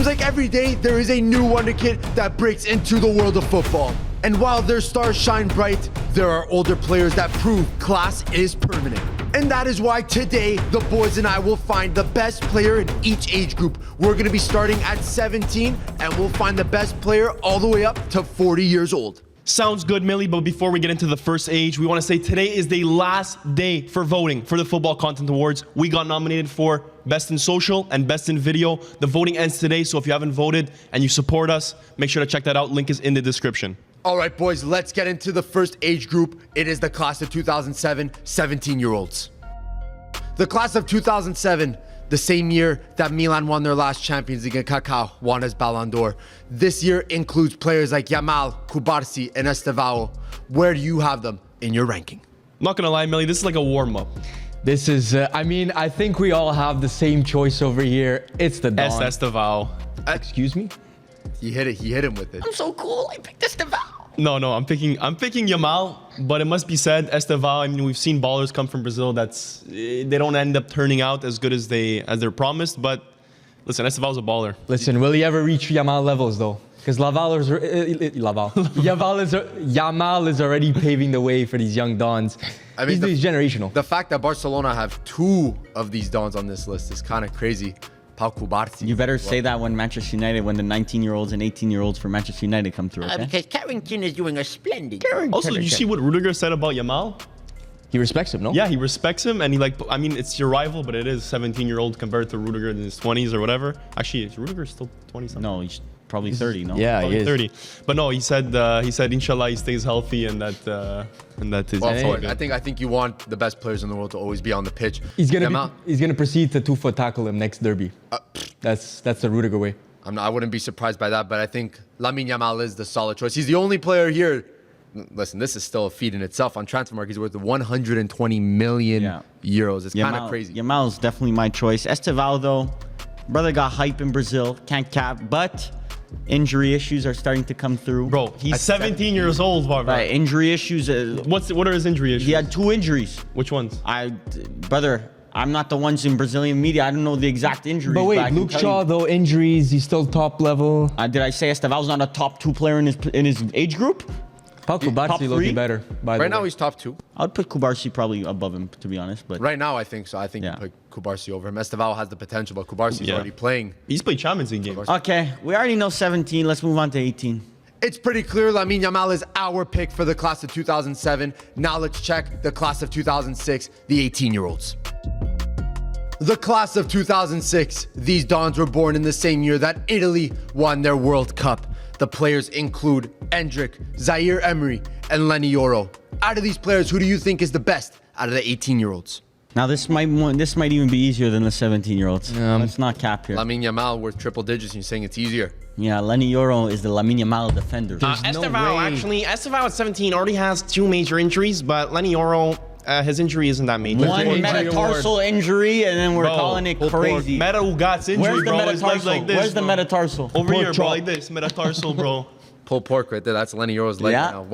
like every day, there is a new wonder kid that breaks into the world of football. And while their stars shine bright, there are older players that prove class is permanent. And that is why today, the boys and I will find the best player in each age group. We're gonna be starting at 17, and we'll find the best player all the way up to 40 years old. Sounds good, Millie, but before we get into the first age, we want to say today is the last day for voting for the Football Content Awards. We got nominated for Best in Social and Best in Video. The voting ends today, so if you haven't voted and you support us, make sure to check that out. Link is in the description. All right, boys, let's get into the first age group. It is the class of 2007, 17-year-olds. The class of 2007, the same year that Milan won their last Champions League and Kaká won his Ballon d'Or. This year includes players like Yamal, Cubarsí, and Estevao. Where do you have them in your ranking? I'm not gonna lie, Millie, this is like a warm-up. This is, I think we all have the same choice over here. It's the Don. Estevao. Excuse me? He hit him with it. I'm so cool, I picked Estevao. No, I'm picking Yamal, but it must be said, Estevao, I mean, we've seen ballers come from Brazil they don't end up turning out as good as they're promised, but listen, Estevao's a baller. Listen, will he ever reach Yamal levels though? Because Yamal is already paving the way for these young Dons. I mean, he's generational. The fact that Barcelona have 2 of these Dons on this list is kind of crazy. Pau Cubarsí. You better say that when Manchester United, when the 19-year-olds and 18-year-olds for Manchester United come through, okay? Because Carrington is doing a splendid. Also, did you see what Rudiger said about Yamal? He respects him, no? Yeah, he respects him, and it's your rival, but it is 17-year-old compared to Rudiger in his 20s or whatever. Actually, is Rudiger still 20-something? No, he's probably 30, no? Yeah, Probably he is. 30. But no, he said inshallah he stays healthy and that is Well, I think you want the best players in the world to always be on the pitch. He's gonna proceed to 2-foot tackle him next derby. That's the Rudiger way. I wouldn't be surprised by that, but I think Lamine Yamal is the solid choice. He's the only player here. Listen, this is still a feat in itself. On Transfermarkt, he's worth 120 million euros. It's kind of crazy. Yamal's definitely my choice. Estevao, though, brother got hype in Brazil. Can't cap, but injury issues are starting to come through. Bro, he's 17 years old, Barbara. Right, injury issues. What are his injury issues? He had 2 injuries. Which ones? Brother, I'm not the ones in Brazilian media. I don't know the exact injuries. But wait, Luke Shaw, though, injuries, he's still top level. Did I say Estevao's not a top 2 player in his age group? Pau Cubarsí looking better, by the way. Right now, he's top 2. I would put Cubarsí probably above him, to be honest. But Right now, I think so. I think you put Cubarsí over him. Estevao has the potential, but Cubarsi's already playing. He's played Champions League games. Okay, we already know 17. Let's move on to 18. It's pretty clear Lamine Yamal is our pick for the class of 2007. Now let's check the class of 2006, the 18-year-olds. The class of 2006, these Dons were born in the same year that Italy won their World Cup. The players include Endrick, Zaire Emery, and Lenny Yoro. Out of these players, who do you think is the best out of the 18-year-olds? Now this might even be easier than the 17-year-olds. Let's not cap here. Lamine Yamal worth triple digits, and you're saying it's easier. Yeah, Lenny Yoro is the Lamine Yamal defender. Estevao at 17 already has 2 major injuries, but Lenny Yoro, his injury isn't that major. One metatarsal injury, and then we're calling it crazy. Meta Ugot's injury, Where's the bro. metatarsal? Like this, Where's the metatarsal? Over here, bro, like this. Metatarsal, bro. Pulled pork right there. That's Lenny Yoro's leg now.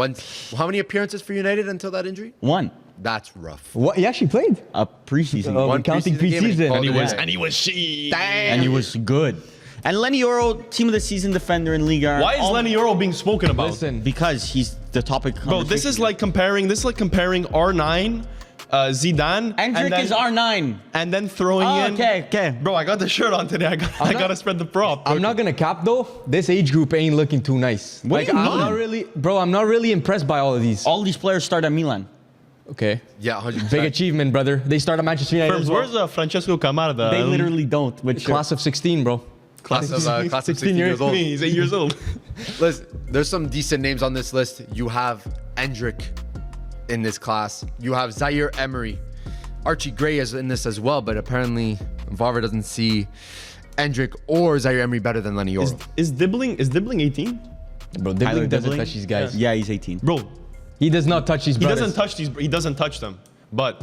How many appearances for United until that injury? 1. That's rough. What? He actually played? A preseason. One Counting preseason game preseason. And he was she. And he was good. And Lenny Yoro, team of the season defender in Liga. Why is Lenny Yoro being spoken about? Listen. Because he's the topic. Bro, this is like comparing R9, Zidane. Endrick is R9. And then throwing in. Okay. Bro, I got the shirt on today. I gotta spread the prop. I'm not gonna cap though. This age group ain't looking too nice. What do you mean? I'm not really impressed by all of these. All these players start at Milan. Okay. Yeah, 100%. Big achievement, brother. They start at Manchester United as well. Where's Francesco Camarda? They literally don't. Which Class of 16, bro. Class of 16 years old. He's 8 years old. Listen, there's some decent names on this list. You have Endrick in this class. You have Zaire Emery. Archie Gray is in this as well, but apparently Varver doesn't see Endrick or Zaire Emery better than Lenny Yoro. Is Dibbling 18? Bro, Tyler Dibbling doesn't Dibbling? touch these guys. Yeah, he's 18. Bro, He does not touch these brothers. he doesn't touch them. But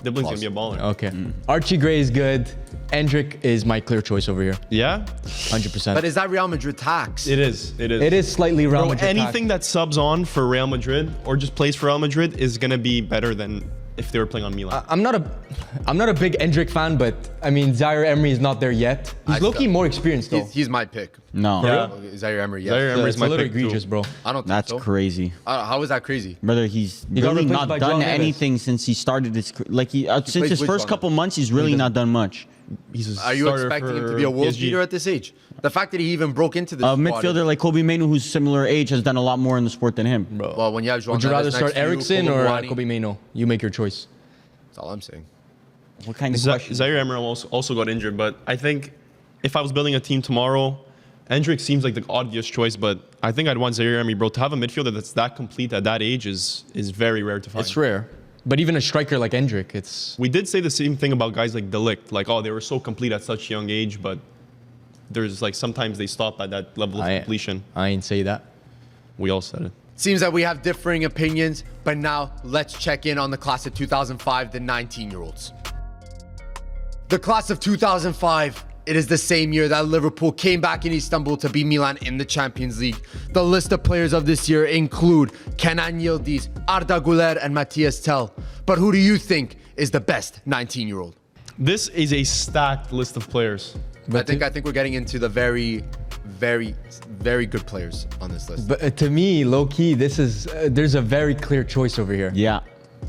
Dibbling's gonna be a baller. Okay. Archie Gray is good. Endrick is my clear choice over here. Yeah? 100%. But is that Real Madrid tax? It is. It is slightly Real Bro, Madrid anything that subs on for Real Madrid or just plays for Real Madrid is gonna be better than if they were playing on Milan. I'm not a big Endrick fan, but I mean Zaire Emery is not there yet. He's low-key more experienced though. He's my pick. No. Yeah. Zaire Emery, yes. Zaire Emery's It's my a little pick egregious, too. bro. I don't think That's so. crazy. How is that crazy? Brother, he's He got really replaced not by done John Neves. anything since he started his since plays his with first John couple months. He's really not done much. He's a Are you starter expecting him for to be a world PSG. beater at this age? The fact that he even broke into this A squad midfielder like Kobe Mainoo, who's similar age, has done a lot more in the sport than him. Bro. Well, when you have João Would you Neves rather next start to you, Eriksson or Koulibaly, Kobe Mainoo? You make your choice. That's all I'm saying. What kind of question? Zaire Emery also got injured, but I think if I was building a team tomorrow, Endrick seems like the obvious choice, but I think I'd want Zaire Emery, bro. To have a midfielder that's that complete at that age is very rare to find. It's rare. But even a striker like Endrick, it's... We did say the same thing about guys like De Ligt, like, oh, they were so complete at such a young age, but there's like sometimes they stop at that level of completion. I ain't say that. We all said it. Seems that we have differing opinions, but now let's check in on the class of 2005, the 19-year-olds. The class of 2005, it is the same year that Liverpool came back in Istanbul to beat Milan in the Champions League. The list of players of this year include Kenan Yildiz, Arda Güler, and Matthias Tell. But who do you think is the best 19-year-old? This is a stacked list of players. I think we're getting into the very, very, very good players on this list. But to me, low-key, this is... there's a very clear choice over here. Yeah.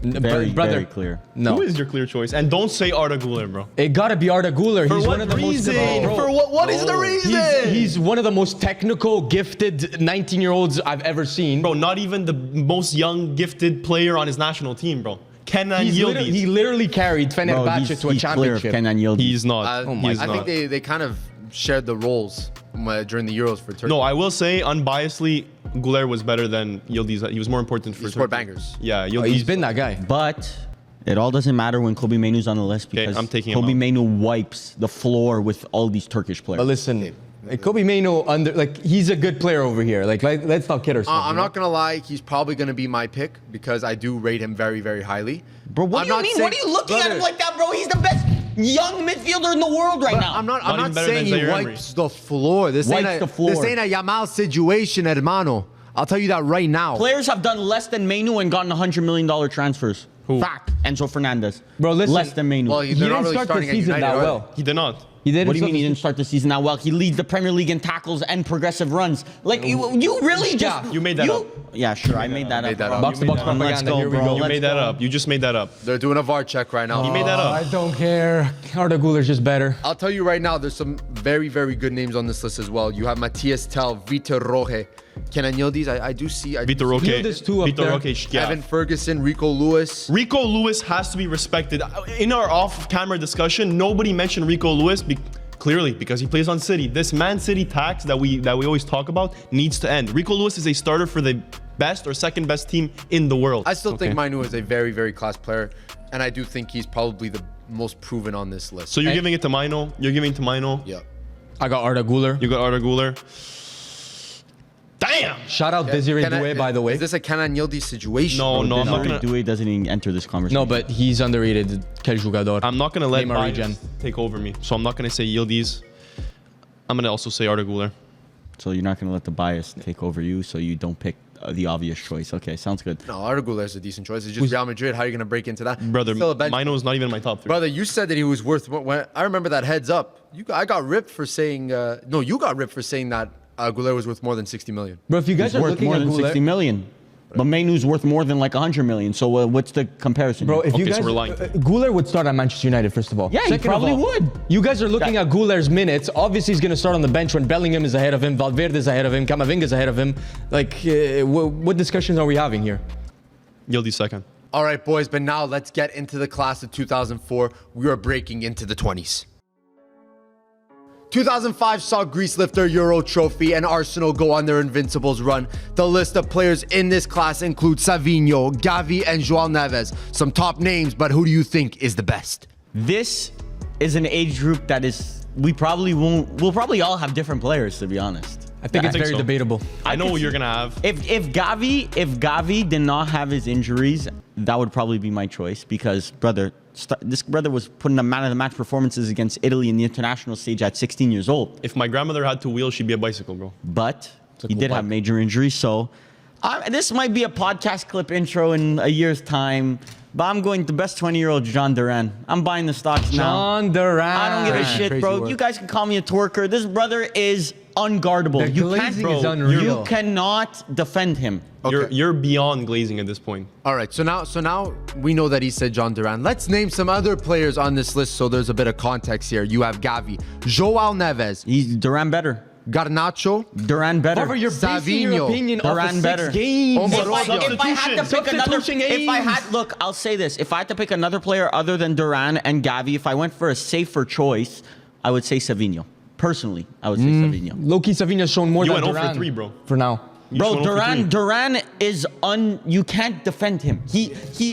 Very, brother, very clear. No. Who is your clear choice? And don't say Arda Güler, bro. It gotta be Arda Güler. For He's what one of the reason? most... Bro, For what is the reason? He's one of the most technical, gifted 19-year-olds I've ever seen. Bro, not even the most young, gifted player on his national team, bro. Kenan He Yildiz. literally carried Bro, Fenerbahce he's, to a he's clear of championship. Kenan Yildiz. He's not. He's I not. think they kind of shared the roles during the Euros for Turkey. No, I will say, unbiasedly, Güler was better than Yildiz. He was more important for scored Turkey. bangers. Yeah, Yildiz. He's been that guy. But it all doesn't matter when Kobe Mainoo's on the list because I'm taking him Kobe out. Mainoo wipes the floor with all these Turkish players. But listen, Kobe Mainoo he's a good player over here. Let's not kid ourselves. I'm not gonna lie, he's probably gonna be my pick because I do rate him very, very highly. Bro, what I'm do you not mean? saying- What are you looking at him Brother, like that, bro? He's the best young midfielder in the world right now. I'm not even better saying than he Zaire Emery. wipes the floor. This Wipes ain't the floor. This ain't a Yamal situation, hermano. I'll tell you that right now. Players have done less than Mainoo and gotten $100 million transfers. Who? Fact. Enzo Fernandez. Bro, listen. Less than Mainoo. Well, He they're didn't not really start the starting at season United, that are they? well. He did not. He didn't What do you start mean he the didn't start the season that well? He leads the Premier League in tackles and progressive runs. Like, you really just... You made that up. Yeah, sure, I made that up. that bro. up. Box-to-box You made Let's propaganda. go, Here we bro. go. You Let's made that go. up. You just made that up. They're doing a VAR check right now. You made that up. I don't care. Arda Güler's just better. I'll tell you right now, there's some very, very good names on this list as well. You have Matthias Tell, Vitor Roque, Kenan Yildiz. I do see. Vitor Roque. Yildiz too up there. Roque, yeah. Evan Ferguson, Rico Lewis. Rico Lewis has to be respected. In our off-camera discussion, nobody mentioned Rico Lewis clearly because he plays on City. This Man City tax that we always talk about needs to end. Rico Lewis is a starter for the best or second best team in the world. I still think Mainoo is a very, very class player, and I do think he's probably the most proven on this list. So you're giving it to Mainoo. You're giving it to Mainoo. yeah. I got Arda Güler. You got Arda Güler. Damn. Shout out Desiree Can I- Doué, by the way. Is this a Kenan Yildiz situation? No, I'm not gonna. Dewey doesn't even enter this conversation. No, but he's underrated. Quel jugador. I'm not gonna let Neymar bias regen. take over me. So I'm not gonna say Yildiz. I'm gonna also say Arda Güler. So you're not going to let the bias take over you, so you don't pick the obvious choice. Okay, sounds good. No, Arda Güler is a decent choice. It's just Real Madrid. How are you going to break into that? Brother, Still a bench- Mainoo is not even in my top three. Brother, you said that he was worth. When I remember that heads up. I got ripped for saying. No, you got ripped for saying that Güler was worth more than 60 million. Bro, if you guys He's are worth looking more at than 60 Güler, million. But Mainoo's worth more than like 100 million. So what's the comparison? bro, if you Okay, so guys, we're lying. Güler would start at Manchester United first of all. Yeah, he Second of probably all, would. You guys are looking at Güler's minutes. Obviously, he's going to start on the bench when Bellingham is ahead of him, Valverde is ahead of him, Camavinga is ahead of him. Like, what discussions are we having here? Yildiz second. All right, boys, but now let's get into the class of 2004. We are breaking into the 20s. 2005 saw Greece lift their Euro trophy and Arsenal go on their Invincibles run. The list of players in this class include Savinho, Gavi, and João Neves. Some top names, but who do you think is the best? This is an age group that is, we'll probably all have different players, to be honest. I think it's think very so. debatable. I know what you're gonna have. If Gavi did not have his injuries, that would probably be my choice because this brother was putting a man of the match performances against Italy in the international stage at 16 years old. If my grandmother had two wheels, she'd be a bicycle, bro. But he cool did bike. have major injuries, so This might be a podcast clip intro in a year's time, but I'm going the best 20-year-old John Duran. I'm buying the stocks now. John Duran. I don't give a shit, Crazy bro. work. You guys can call me a twerker. This brother is unguardable. The You glazing can't, is unreal. You cannot defend him. Okay. You're beyond glazing at this point. All right, so now we know that he said John Duran. Let's name some other players on this list so there's a bit of context here. You have Gavi, Joao Neves, He's Duran better. Garnacho, Duran better. However, you're basing your Savinho. opinion off Duran of better. 6 games. If I had to pick another, Substitution if I aims. had, look, I'll say this: if I had to pick another player other than Duran and Gavi, if I went for a safer choice, I would say Savinho. Personally, I would say Savinho. Low-key, Savinho's shown more You than went 0 Duran. for 3, bro. For now. You Bro, just went 0 for 3. Duran is you can't defend him. He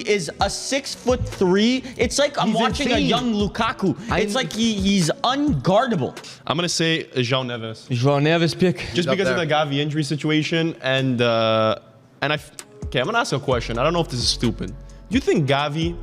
is a 6'3". It's like I'm He's watching a insane. young Lukaku. It's like he's unguardable. I'm gonna say João Neves. João Neves pick. Just up because of there. the Gavi injury situation and okay, I'm gonna ask you a question. I don't know if this is stupid. Do you think Gavi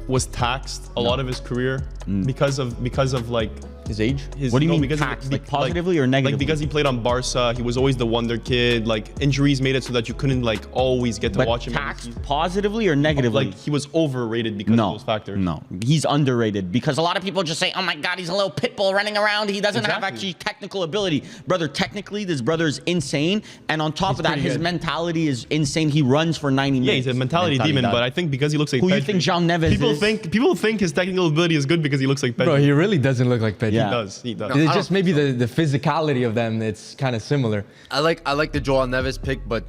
was taxed a lot of his career because of like His age? his? What do you mean because of- taxed? Like positively or negatively? Like because he played on Barca, he was always the wonder kid. Like injuries made it so that you couldn't like always get to But watch him. taxed positively or negatively? Like he was overrated because of No, those factors. no, he's underrated because a lot of people just say, "Oh my God, he's a little pit bull running around. He doesn't have Exactly. actually technical ability." Brother, technically, this brother is insane, and on top of that, pretty his good. mentality is insane. He runs for 90 minutes. Yeah, he's a mentality demon, but I think because he looks like Who you Pedri, think João Neves people is? people think his technical ability is good because he looks like Pedri. Bro, he really doesn't look like Pedri. Yeah. He does. It's just maybe the physicality of them. It's kind of similar. I like the Joao Neves pick, but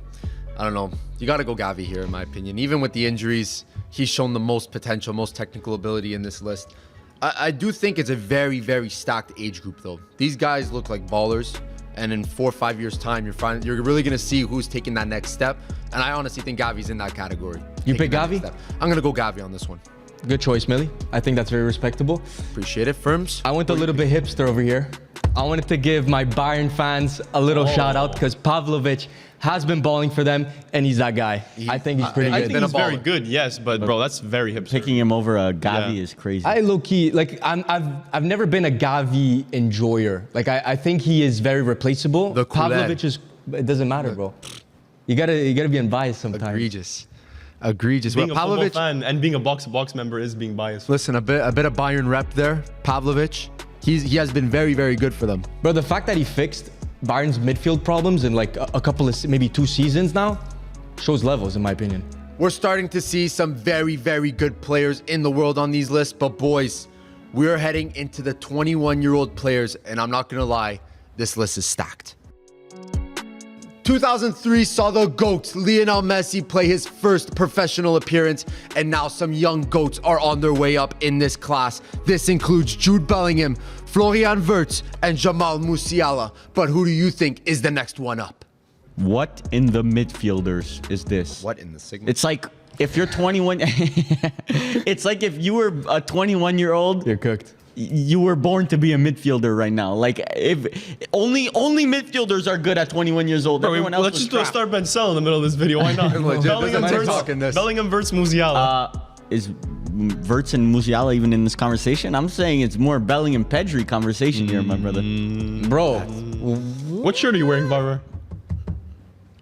I don't know. You got to go Gavi here, in my opinion. Even with the injuries, he's shown the most potential, most technical ability in this list. I do think it's a very, very stacked age group, though. These guys look like ballers, and in 4 or 5 years' time, you're really gonna see who's taking that next step. And I honestly think Gavi's in that category. You taking pick that next Gavi? step. I'm gonna go Gavi on this one. Good choice, Millie. I think that's very respectable. Appreciate it, Firms. I went a little bit hipster over here. I wanted to give my Bayern fans a little shout out because Pavlovic has been balling for them, and he's that guy. I think he's pretty I I good. think been a he's very baller. good, yes, but bro, that's very hipster. Picking him over Gavi Yeah. is crazy. I low key like I've never been a Gavi enjoyer. Like I think he is very replaceable. The culé. Pavlovic is. It doesn't matter, bro. You gotta be unbiased sometimes. Egregious. Being Well, a football Pavlovic, fan and being a box member is being biased. listen, a bit of Bayern rep there. Pavlovic, he has been very, very good for them. Bro, the fact that he fixed Bayern's midfield problems in like a couple of maybe 2 seasons now shows levels in my opinion. We're starting to see some very, very good players in the world on these lists, but boys, we're heading into the 21-year-old players, and I'm not gonna lie, this list is stacked. 2003 saw the GOAT, Lionel Messi, play his first professional appearance, and now some young GOATs are on their way up in this class. This includes Jude Bellingham, Florian Wirtz, and Jamal Musiala. But who do you think is the next one up? What in the midfielders is this? What in the signal? It's like if you're 21. It's like if you were a 21-year-old. You're cooked. You were born to be a midfielder right now. Like if only midfielders are good at 21 years old. Bro, Everyone else let's was just do a crap. start bench sell in the middle of this video. Why not? Legit, Bellingham there's a versus TikTok in this. Bellingham versus Musiala. Is Wirtz and Musiala even in this conversation? I'm saying it's more Bellingham Pedri conversation here, my brother. Bro, What shirt are you wearing, Barbara?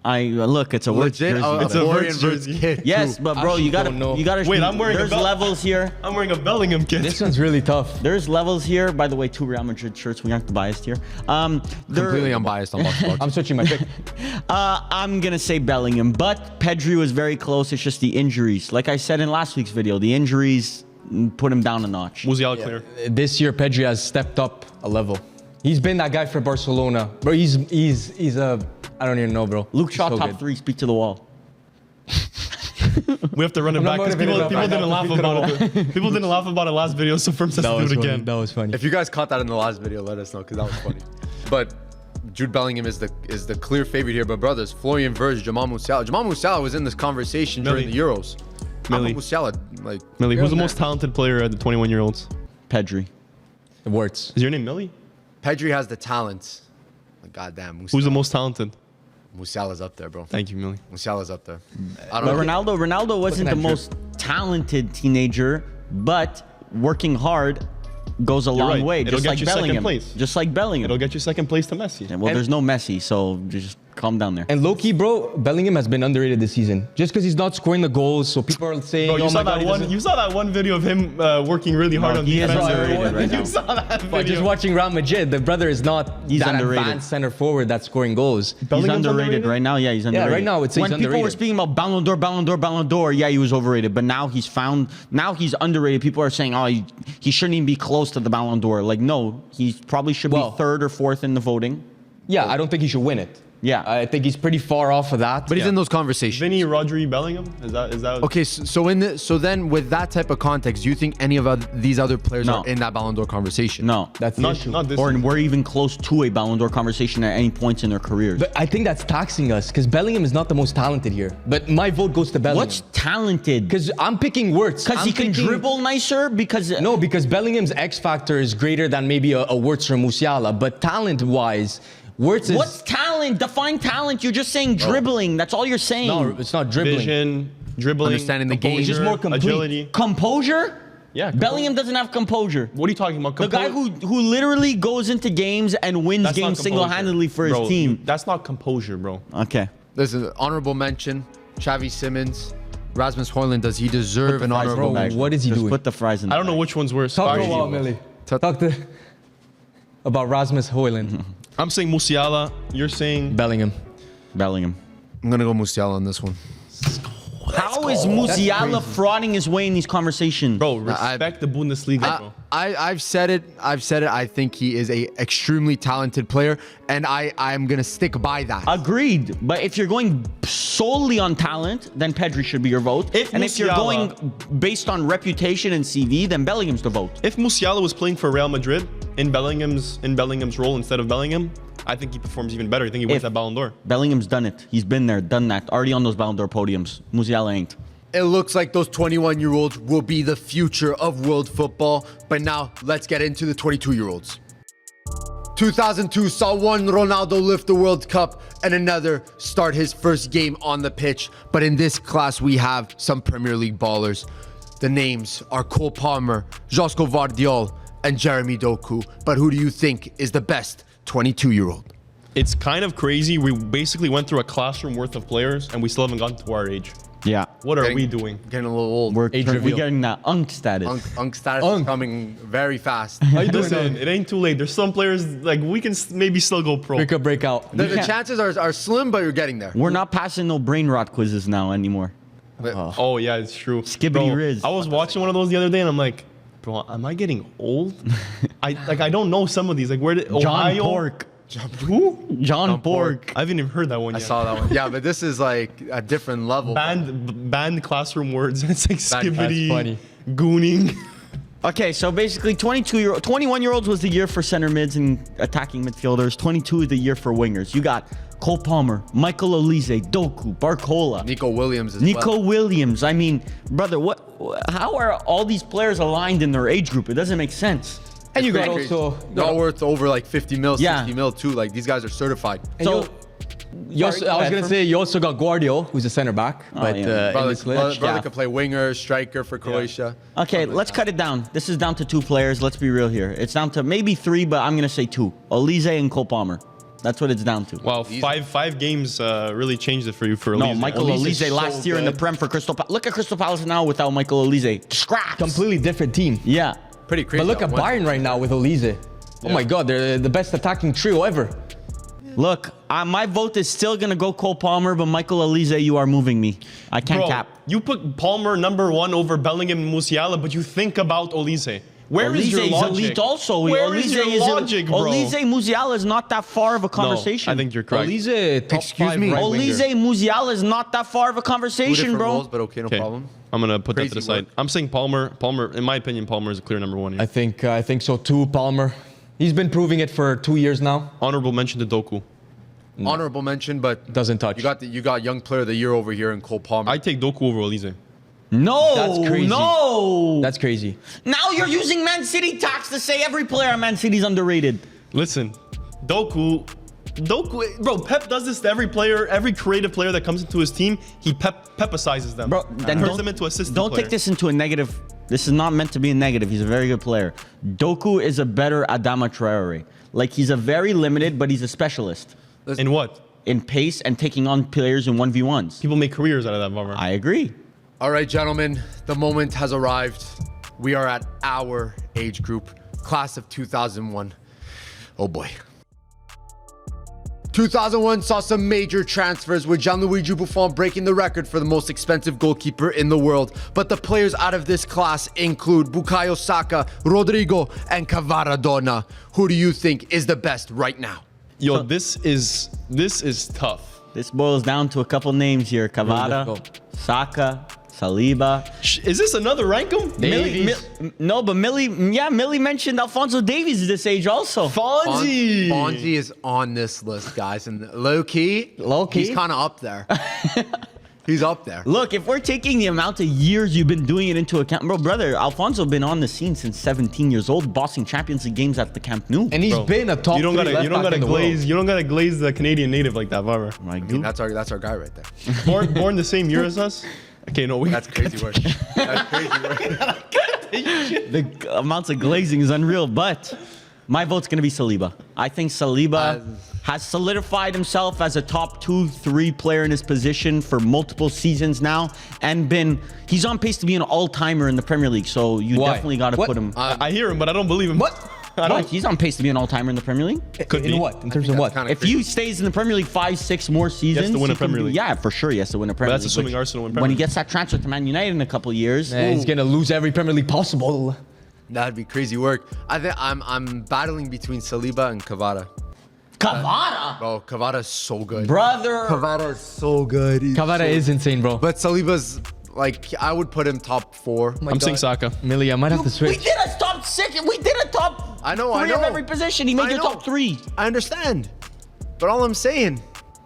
Look, it's a Wirtz Legit, jersey. It's a Florian Wirtz Wirtz jersey. kid, Yes, too. but bro, you gotta don't know. Wait, I'm wearing a There's belt. levels here. I'm wearing a Bellingham kit. this one's really tough. There's levels here. By the way, 2 Real Madrid shirts. We aren't biased here. Completely unbiased on Box to Box. I'm switching my pick. I'm gonna say Bellingham, but Pedri was very close. It's just the injuries. Like I said in last week's video, the injuries put him down a notch. Musiala clear. This year, Pedri has stepped up a level. He's been that guy for Barcelona. Bro, he's a, I don't even know, bro. Luke Shaw So top good. 3. Speak to the wall. We have to run it I'm back not because motivated people enough didn't right laugh now to about it. People didn't laugh about it last video, so Firm says to do it again. That was funny. If you guys caught that in the last video, let us know because that was funny. But Jude Bellingham is the clear favorite here. But brothers, Florian Wirtz, Jamal Musiala. Jamal Musiala was in this conversation during Millie. the Euros. Millie. Musiala, like Millie, who's the on most that. talented player at the 21-year-olds? Pedri. It works. Is your name Millie? Pedri has the talent. Goddamn, Who's the most talented? Musiala's up there, bro. Thank you, Millie. Musiala's up there. I But don't know. Ronaldo wasn't the at most talented teenager, but working hard goes a long right. way. It'll Just get like you second Bellingham. place. Just like Bellingham. It'll get you second place to Messi. Well, there's no Messi, so just Calm down there. And low-key, bro, Bellingham has been underrated this season. Just because he's not scoring the goals, so people are saying, Bro, you oh saw my God, that he one. doesn't- You saw that one video of him working really hard on he is defense. underrated right now. You saw that But video. just watching Real Madrid, the brother is not He's that underrated. advanced center forward that's scoring goals. He's Bellingham's underrated right now. Yeah, he's underrated. right now, I would say when he's people were underrated. speaking about Ballon d'Or, Ballon d'Or, Ballon d'Or, yeah, he was overrated. But now he's underrated. People are saying, oh, he shouldn't even be close to the Ballon d'Or. Like, no, he probably should Well- be third or fourth in the voting. Yeah, I don't think he should win it. Yeah. I think he's pretty far off of that. But he's in those conversations. Vinny, Rodri, Bellingham. Is that? Okay, so then with that type of context, do you think any of these other players No. are in that Ballon d'Or conversation? No. That's the Not, issue. not this. Or season. we're even close to a Ballon d'Or conversation at any points in their careers. But I think that's taxing us because Bellingham is not the most talented here. But my vote goes to Bellingham. What's talented? Because I'm picking Wirtz. Because I'm he can thinking- dribble nicer? Because No, because Bellingham's X factor is greater than maybe a Wirtz or Musiala. But talent-wise, Wirtz is what's talent? Define talent. You're just saying dribbling. That's all you're saying. no, it's not dribbling. Vision, dribbling, Understanding the game. composure, Just more complete. agility. Composure? Yeah, Bellingham doesn't have composure. What are you talking about? The guy who literally goes into games and wins That's not games composure. single-handedly for Bro, his team. That's not composure, bro. Okay. Listen, honorable mention, Xavi Simmons, Rasmus Højlund. Does he deserve an Fries honorable in the mention? bag. what is he Just doing? put the fries in the I don't know bag. which one's worse. Talk Actually, about Millie. Talk about Rasmus Højlund. I'm saying Musiala. You're saying Bellingham. Bellingham. I'm gonna go Musiala on this one. How is Musiala frauding his way in these conversations? bro. Respect the Bundesliga, bro. I've said it. I think he is a extremely talented player, and I'm gonna stick by that. Agreed. But if you're going solely on talent, then Pedri should be your vote. If If you're Musiala- going based on reputation and CV, then Bellingham's the vote. If Musiala was playing for Real Madrid in Bellingham's role instead of Bellingham, I think he performs even better. I think he wins If- that Ballon d'Or. Bellingham's done it. He's been there, done that. Already on those Ballon d'Or podiums. Musiala ain't. It looks like those 21-year-olds will be the future of world football. But now let's get into the 22-year-olds. 2002 saw one Ronaldo lift the World Cup and another start his first game on the pitch. But in this class, we have some Premier League ballers. The names are Cole Palmer, Josko Vardiol, and Jeremy Doku. But who do you think is the best 22-year-old? It's kind of crazy. We basically went through a classroom worth of players, and we still haven't gotten to our age. Yeah. What are we doing? Getting a little old. We're Age we're reveal. getting that unk status. Unk status is coming very fast. Listen, it ain't too late. There's some players like we can maybe still go pro. Break up, break out. The Yeah. chances are slim, but you're getting there. We're not passing no brain rot quizzes now anymore. Oh yeah, it's true. Skibbity Bro, Riz. I was watching one of those the other day, and I'm like, bro, am I getting old? I don't know some of these. Like where did John Ohio? Pork. Who? John Pork. I haven't even heard that one I yet. saw that one. Yeah, but this is like a different level. Banned classroom words. It's like That's skibbity, funny. gooning. Okay, so basically 21-year-olds was the year for center mids and attacking midfielders. 22 is the year for wingers. You got Cole Palmer, Michael Olise, Doku, Barcola, Nico Williams as Nico well. Williams. I mean, brother, how are all these players aligned in their age group? It doesn't make sense. And you got Crazy. also. They're all worth over like 50 mil, 60 Yeah. mil too. Like these guys are certified. So You also, I was gonna say you also got Guardiola, who's a center back, but yeah. in Brother, this list, brother yeah. could play winger, striker for Croatia. okay, let's cut it down. This is down to 2 players. Let's be real here. It's down to maybe 3, but I'm gonna say 2. Olise and Cole Palmer. That's what it's down to. Wow, five games really changed it for you for No, Elise. Michael Olise's Olise so last year in the good. Prem for Crystal Palace. Look at Crystal Palace now without Michael Olise. Scraps. completely different team. Yeah. Pretty crazy. But look at that one. Bayern right now with Olise. Oh my God, they're the best attacking trio ever. Look, my vote is still gonna go Cole Palmer, but Michael Olise, you are moving me. I can't Bro, cap. you put Palmer #1 over Bellingham and Musiala, but you think about Olise. Where is your Olise is logic? elite also. Where Olise is your logic, bro? Olise Musiala is not that far of a No, conversation. I think you're correct. Olise, top Excuse 5 me. right winger. Olise Musiala is not that far of a Two conversation, different bro. roles, but okay, no Okay, problem. I'm gonna put that to the Crazy side. work. I'm saying Palmer. Palmer, in my opinion, Palmer is a clear #1 here. I think so too. Palmer, he's been proving it for 2 years now. Honorable mention to Doku. Honorable mention, but Doesn't touch. you got young player of the year over here in Cole Palmer. I take Doku over Olise. No, That's crazy. no. That's crazy. Now you're using Man City tax to say every player at Man City's underrated. Listen, Doku, bro. Pep does this to every player, every creative player that comes into his team. He pepicizes them, Bro, then turns don't, them into assistant don't players. take this into a negative. This is not meant to be a negative. He's a very good player. Doku is a better Adama Traore. Like, he's a very limited, but he's a specialist. In what? in pace and taking on players in 1v1s. People make careers out of that, Bummer. I agree. All right, gentlemen, the moment has arrived. We are at our age group, class of 2001. Oh boy. 2001 saw some major transfers with Gianluigi Buffon breaking the record for the most expensive goalkeeper in the world. But the players out of this class include Bukayo Saka, Rodrigo, and Cavaradona. Who do you think is the best right now? Yo, this is tough. This boils down to a couple names here. Cavada, difficult. Saka, Saliba. Is this another rankum? No, but Millie mentioned Alphonso Davies at this age also. Fonzie. Fonzie is on this list, guys. And low-key, he's kind of up there. He's up there. Look, if we're taking the amount of years you've been doing it into account, brother, Alfonso been on the scene since 17 years old, bossing Champions League games at the Camp Nou. And he's been a top You don't three gotta, left you don't back gotta in the world. glaze. You don't gotta glaze the Canadian native like that, Bummer. My I mean, dude. that's our guy right there. Born the same year as us. Okay, no, That's crazy work. That's crazy work. The amounts of glazing is unreal, but my vote's going to be Saliba. I think Saliba has solidified himself as a top 2-3 player in his position for multiple seasons now, and he's on pace to be an all-timer in the Premier League, so you Why? definitely got to What? put him. I hear him, but I don't believe him. What? I don't. What? He's on pace to be an all-timer in the Premier League. Could In be. what? In terms of what? Kinda If crazy. he stays in the Premier League 5-6 more seasons, to win a he can Premier be- League. Yeah, for sure, he has to win a Premier that's League. assuming which- Arsenal win Premier When he League. gets that transfer to Man United in a couple years, He's gonna lose every Premier League possible. That'd be crazy work. I think I'm battling between Saliba and Cavada. Cavada, Bro, Cavada's so good. brother. Cavada is so good. He's Cavada so- is insane, bro. But Saliba's like I would put him top 4. I'm saying Saka. Millie, I might have to We switch. did a top 6. We did a top. I know, 3 I know. of every position. He made I your know. top 3. I understand. But all I'm saying,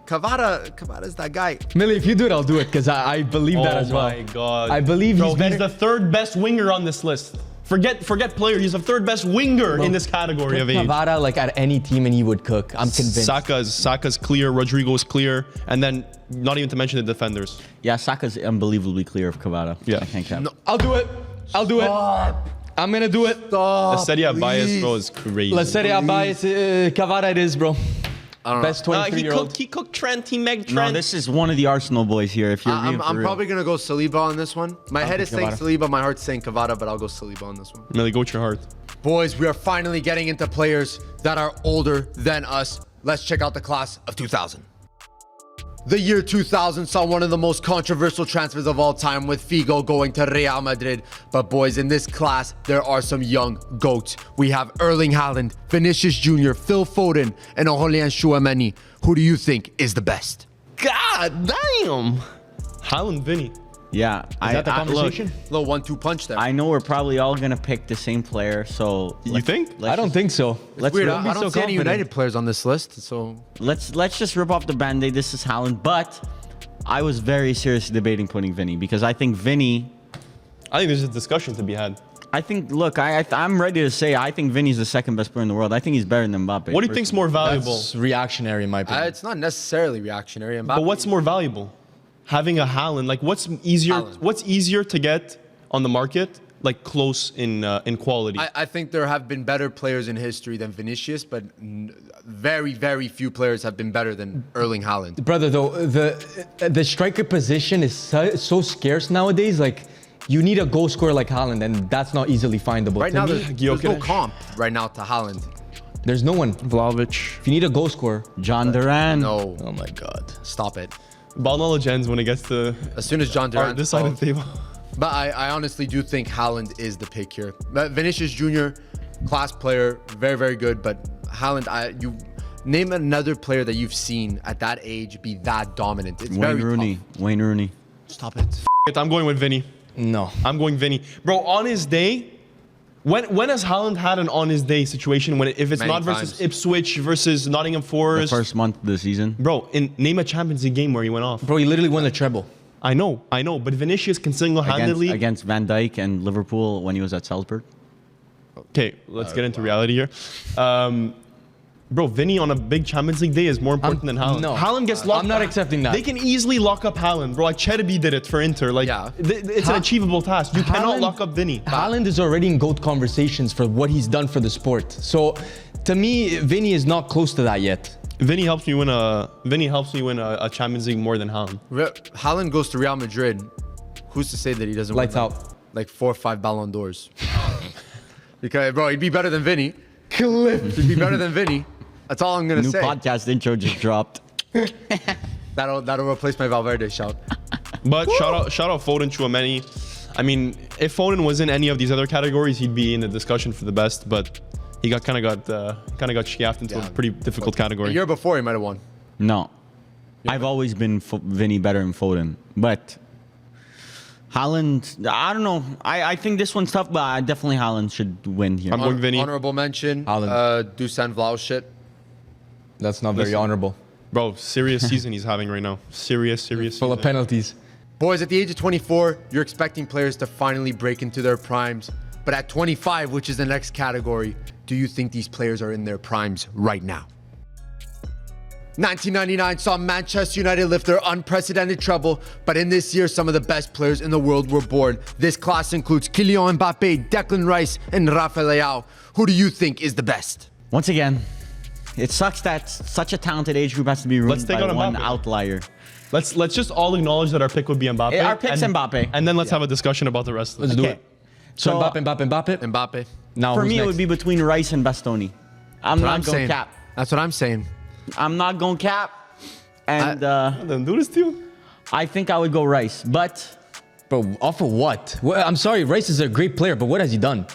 Cavada's that guy. Millie, if you do it, I'll do it because I believe that Oh as well. my God. I believe Bro, he's better. the third best winger on this list. Forget player. He's the third best winger in this category Put of age. Cavada like at any team and he would cook. I'm convinced. Saka's clear. Rodrigo's clear, and then not even to mention the defenders. Yeah, Saka's unbelievably clear of Cavada. Yeah. I can't cap. I'll do it. I'll do it. I'm gonna do it. The Serie A bias, bro, is crazy. Let's say I bias. Cavada it is, bro. I don't know. Best 23-year-old. He cooked Trent. He megged Trent. No, this is one of the Arsenal boys here. If you're I'm being for real. probably gonna go Saliba on this one. My head is saying Cavada. Saliba, my heart's saying Cavada, but I'll go Saliba on this one. Millie, go with your heart. Boys, we are finally getting into players that are older than us. Let's check out the class of 2000. The year 2000 saw one of the most controversial transfers of all time with Figo going to Real Madrid. But boys, in this class, there are some young GOATs. We have Erling Haaland, Vinicius Jr., Phil Foden, and Aurelien Chouameni. Who do you think is the best? God damn. Haaland, Vinny. Yeah. Is that the look, conversation? Little 1-2 punch there. I know we're probably all going to pick the same player. So You think? I don't think so. Let's Weird, rip- I don't so see any confident. United players on this list, so let's just rip off the band-aid. This is Haaland. But I was very seriously debating putting Vinny because I think Vinny. I think there's a discussion to be had. I think. Look, I'm ready to say I think Vinny's the second best player in the world. I think he's better than Mbappe. What do you think's more valuable? That's reactionary in my opinion. it's not necessarily reactionary. But what's more valuable? Having a Haaland, like what's easier? Haaland. What's easier to get on the market, like close in quality? I think there have been better players in history than Vinicius, but very, very few players have been better than Erling Haaland. Brother, though, the striker position is so scarce nowadays. Like, you need a goal scorer like Haaland, and that's not easily findable. Right To now, me, there's no Gyökeres. comp right now to Haaland. there's no one. Vlahovic. If you need a goal scorer, John Duran. No, oh my God. stop it. Ball knowledge ends when it gets to As soon as John Durant. this side of the table. But I honestly do think Haaland is the pick here. But Vinicius Jr., class player, very, very good. But Haaland, you name another player that you've seen at that age be that dominant. It's Wayne very Rooney. tough. Wayne Rooney. Stop it. I'm going with Vinny. No. I'm going Vinny. Bro, on his day, when has Haaland had an on his day situation? When if it's Many not versus times. Ipswich versus Nottingham The Forest? first month of the season. Bro, name a Champions League game where he went off. Bro, he literally won the treble. I know. But Vinicius can single-handedly. Against Van Dijk and Liverpool when he was at Salzburg. Okay, let's get into reality here. Bro, Vinny on a big Champions League day is more important than Haaland. no. Haaland gets locked. I'm not accepting that. They can easily lock up Haaland, bro. Like Cherby did it for Inter. Like, Yeah. it's an achievable task. You cannot Haaland- lock up Vinny. Haaland is already in GOAT conversations for what he's done for the sport. So, to me, Vinny is not close to that yet. Vinny helps me win a Champions League more than Haaland. Haaland goes to Real Madrid. Who's to say that he doesn't Lights win out. like 4 or 5 Ballon d'Ors? Because, bro, he'd be better than Vinny. He'd be better than Vinny. That's all I'm going to New say. podcast intro just dropped. That'll replace my Valverde shout. But shout out Foden, Tchouameni. I mean, if Foden was in any of these other categories, he'd be in the discussion for the best. But he got shaft into a pretty difficult A category. year before, he might have won. No. I've always been Vinny better than Foden. But Haaland, I don't know. I think this one's tough, but definitely Haaland should win here. I'm going Vinny. Honorable mention, Haaland. Dusan Vlahovic. That's not very honorable. Bro, serious season he's having right now. Serious Full season. of penalties. Boys, at the age of 24, you're expecting players to finally break into their primes. But at 25, which is the next category, do you think these players are in their primes right now? 1999 saw Manchester United lift their unprecedented treble, but in this year, some of the best players in the world were born. This class includes Kylian Mbappe, Declan Rice, and Rafael Leao. Who do you think is the best? Once again, it sucks that such a talented age group has to be Let's ruined take by out one Mbappe. outlier. Let's just all acknowledge that our pick would be Mbappe. Yeah, our pick's and, Mbappe. And then let's have a discussion about the rest. Let's do Okay. it. So So, Mbappe. Mbappe. Now For who's me, it next? would be between Rice and Bastoni. I'm not going cap. That's what I'm saying. I'm not going cap. And Then do this to you. I think I would go Rice. But, Bro, off of what? Well, I'm sorry, Rice is a great player, but what has he done?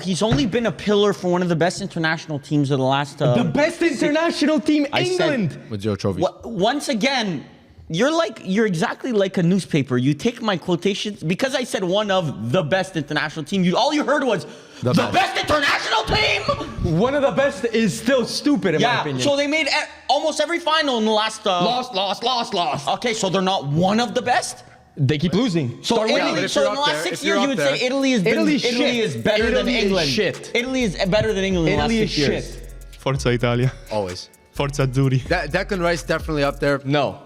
he's only been a pillar for one of the best international teams of the last... The best international team, I said- England. With 0 trophies. Once again, you're exactly like a newspaper. You take my quotations because I said one of the best international team. All you heard was the best international team. One of the best is still stupid, in my Yeah. opinion. So they made almost every final in the last. Lost. Okay, so they're not one of the best. They keep losing. So Start winning. Italy, if so you're in the up last there- 6 if you're years, you up would say there- Italy is Italy's Italy shit. is better than Italy is England. shit. Italy is better than England in the last Italy is 6 years. shit. Forza Italia. Always. Forza Azzurri. Declan Rice definitely up there. No.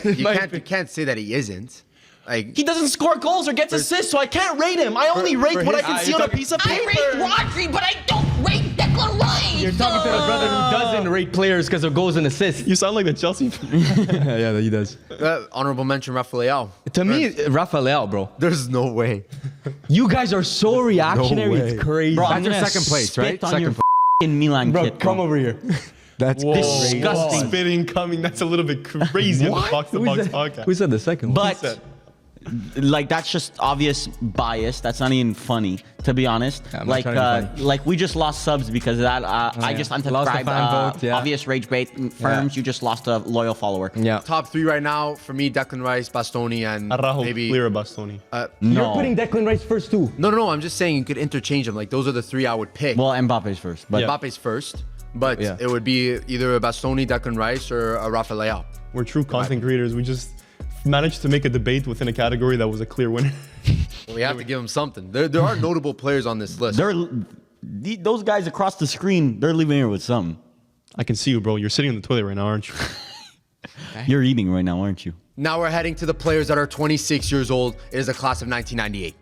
You can't say that he isn't. Like, He doesn't score goals or gets assists, so I can't rate him. I only rate for what I his- can see on a piece of I paper. rate Rodri, but I don't rate Declan Rice. You're talking to the brother who doesn't rate players because of goals and assists. You sound like the Chelsea fan. Yeah, he does. honorable mention, Rafael. To me, Rafael Leao, bro. There's no way. You guys are so reactionary. way. It's crazy. Bro, That's I'm your gonna second place, spit right? on Second your f***ing Milan Bro, kit, come over here. That's Disgusting. Spitting coming. That's a little bit crazy on the Box to Box podcast. Who said the second one? But like that's just obvious bias. That's not even funny, to be honest. Yeah, I'm not like trying to be funny. like we just lost subs because of that. I yeah. just Lost the unsubscribed. fan vote, yeah. Obvious rage bait firms. You just lost a loyal follower. Yeah. Top 3 right now for me: Declan Rice, Bastoni, and Araujo, maybe. clear Bastoni. You're No. putting Declan Rice first too. No. I'm just saying you could interchange them. Like those are the 3 I would pick. Well, Mbappe's first, but Yeah. Mbappe's first, but Yeah. it would be either a Bastoni, Declan Rice, or a Rafael Leao. We're true content creators. We just managed to make a debate within a category that was a clear winner. We have to give them something. There are notable players on this list. those guys across the screen, they're leaving here with something. I can see you, bro. You're sitting on the toilet right now, aren't you? You're eating right now, aren't you? Now we're heading to the players that are 26 years old. It is a class of 1998.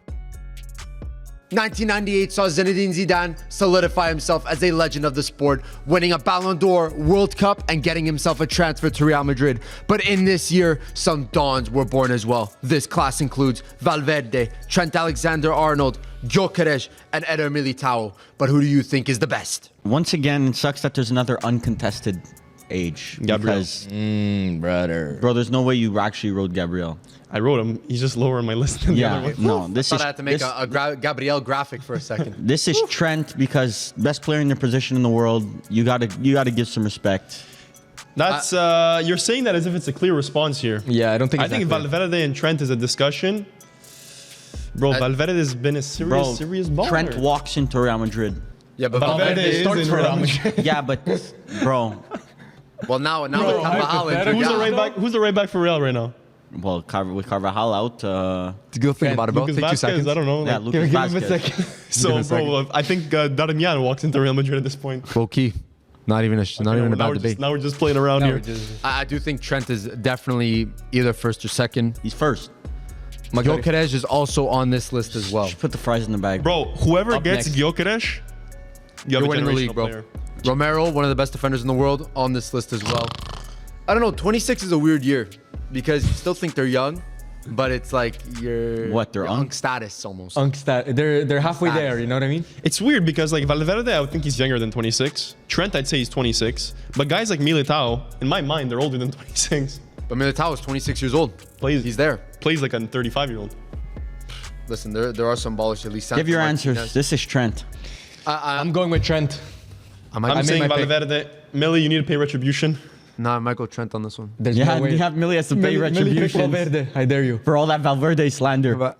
1998 saw Zinedine Zidane solidify himself as a legend of the sport, winning a Ballon d'Or, World Cup, and getting himself a transfer to Real Madrid. But in this year, some dons were born as well. This class includes Valverde, Trent Alexander-Arnold, Gyökeres, and Eder Militao. But who do you think is the best? Once again, it sucks that there's another uncontested age. Gabriel. Because, Brother. bro, there's no way you actually wrote Gabriel. I wrote him. He's just lower on my list than the other Yeah, one. no, this Thought is I had to make this, a Gabriel graphic for a second. this is Trent because best player in their position in the world. You gotta give some respect. That's you're saying that as if it's a clear response here. Yeah, I don't think I it's think that clear. Valverde and Trent is a discussion. Bro, Valverde has been a Bro, serious baller. Trent walks into Real Madrid. Yeah, but Valverde Valverde is starts in for Real Real Madrid. Yeah, but bro, Well, now with Carvajal hypothetical. Who's the yeah. right back? Who's the right back for Real right now? well, with Carvajal out, Good thing about it, bro. Lucas Take 2 Vasquez. seconds. I don't know. yeah, Like, Lucas Give him a Vasquez. second. so, bro, I think Darmian walks into Real Madrid at this point. Low key. Not even a Now we're just playing around here. I do think Trent is definitely either first or second. He's first. Gyökeres is also on this list as well. Just put the fries in the bag. Bro, whoever Up gets next. Gyökeres, you have You're a winning the generational league, bro. player. Romero, one of the best defenders in the world, on this list as well. I don't know. 26 is a weird year because you still think they're young, but it's like you're What, they're your unk? status almost. They're halfway Status. there. You know what I mean? It's weird because like Valverde, I would think he's younger than 26. Trent, I'd say he's 26. But guys like Militao, in my mind, they're older than 26. But Militao is 26 years old. Plays- He's there. Plays like a 35-year-old. Listen, there are some ballers at least. Give your answers. Martinez. This is Trent. I'm going with Trent. I'm made saying my pick. Valverde. Millie, you need to pay retribution. Nah, Michael Trent on this one. There's Yeah, no way. you have Millie has to pay Millie pick retribution Valverde. I dare you. for all that Valverde slander. But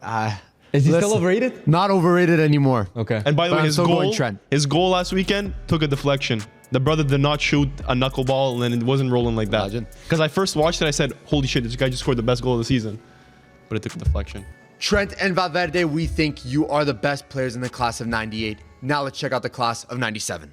Is he Listen. still overrated? not overrated anymore. Okay. And by the But way, I'm his still going goal, Trent. his goal last weekend took a deflection. The brother did not shoot a knuckleball and it wasn't rolling like that. Imagine. Because I first watched it, I said, holy shit, this guy just scored the best goal of the season. But it took a deflection. Trent and Valverde, we think you are the best players in the class of 98. Now let's check out the class of 97.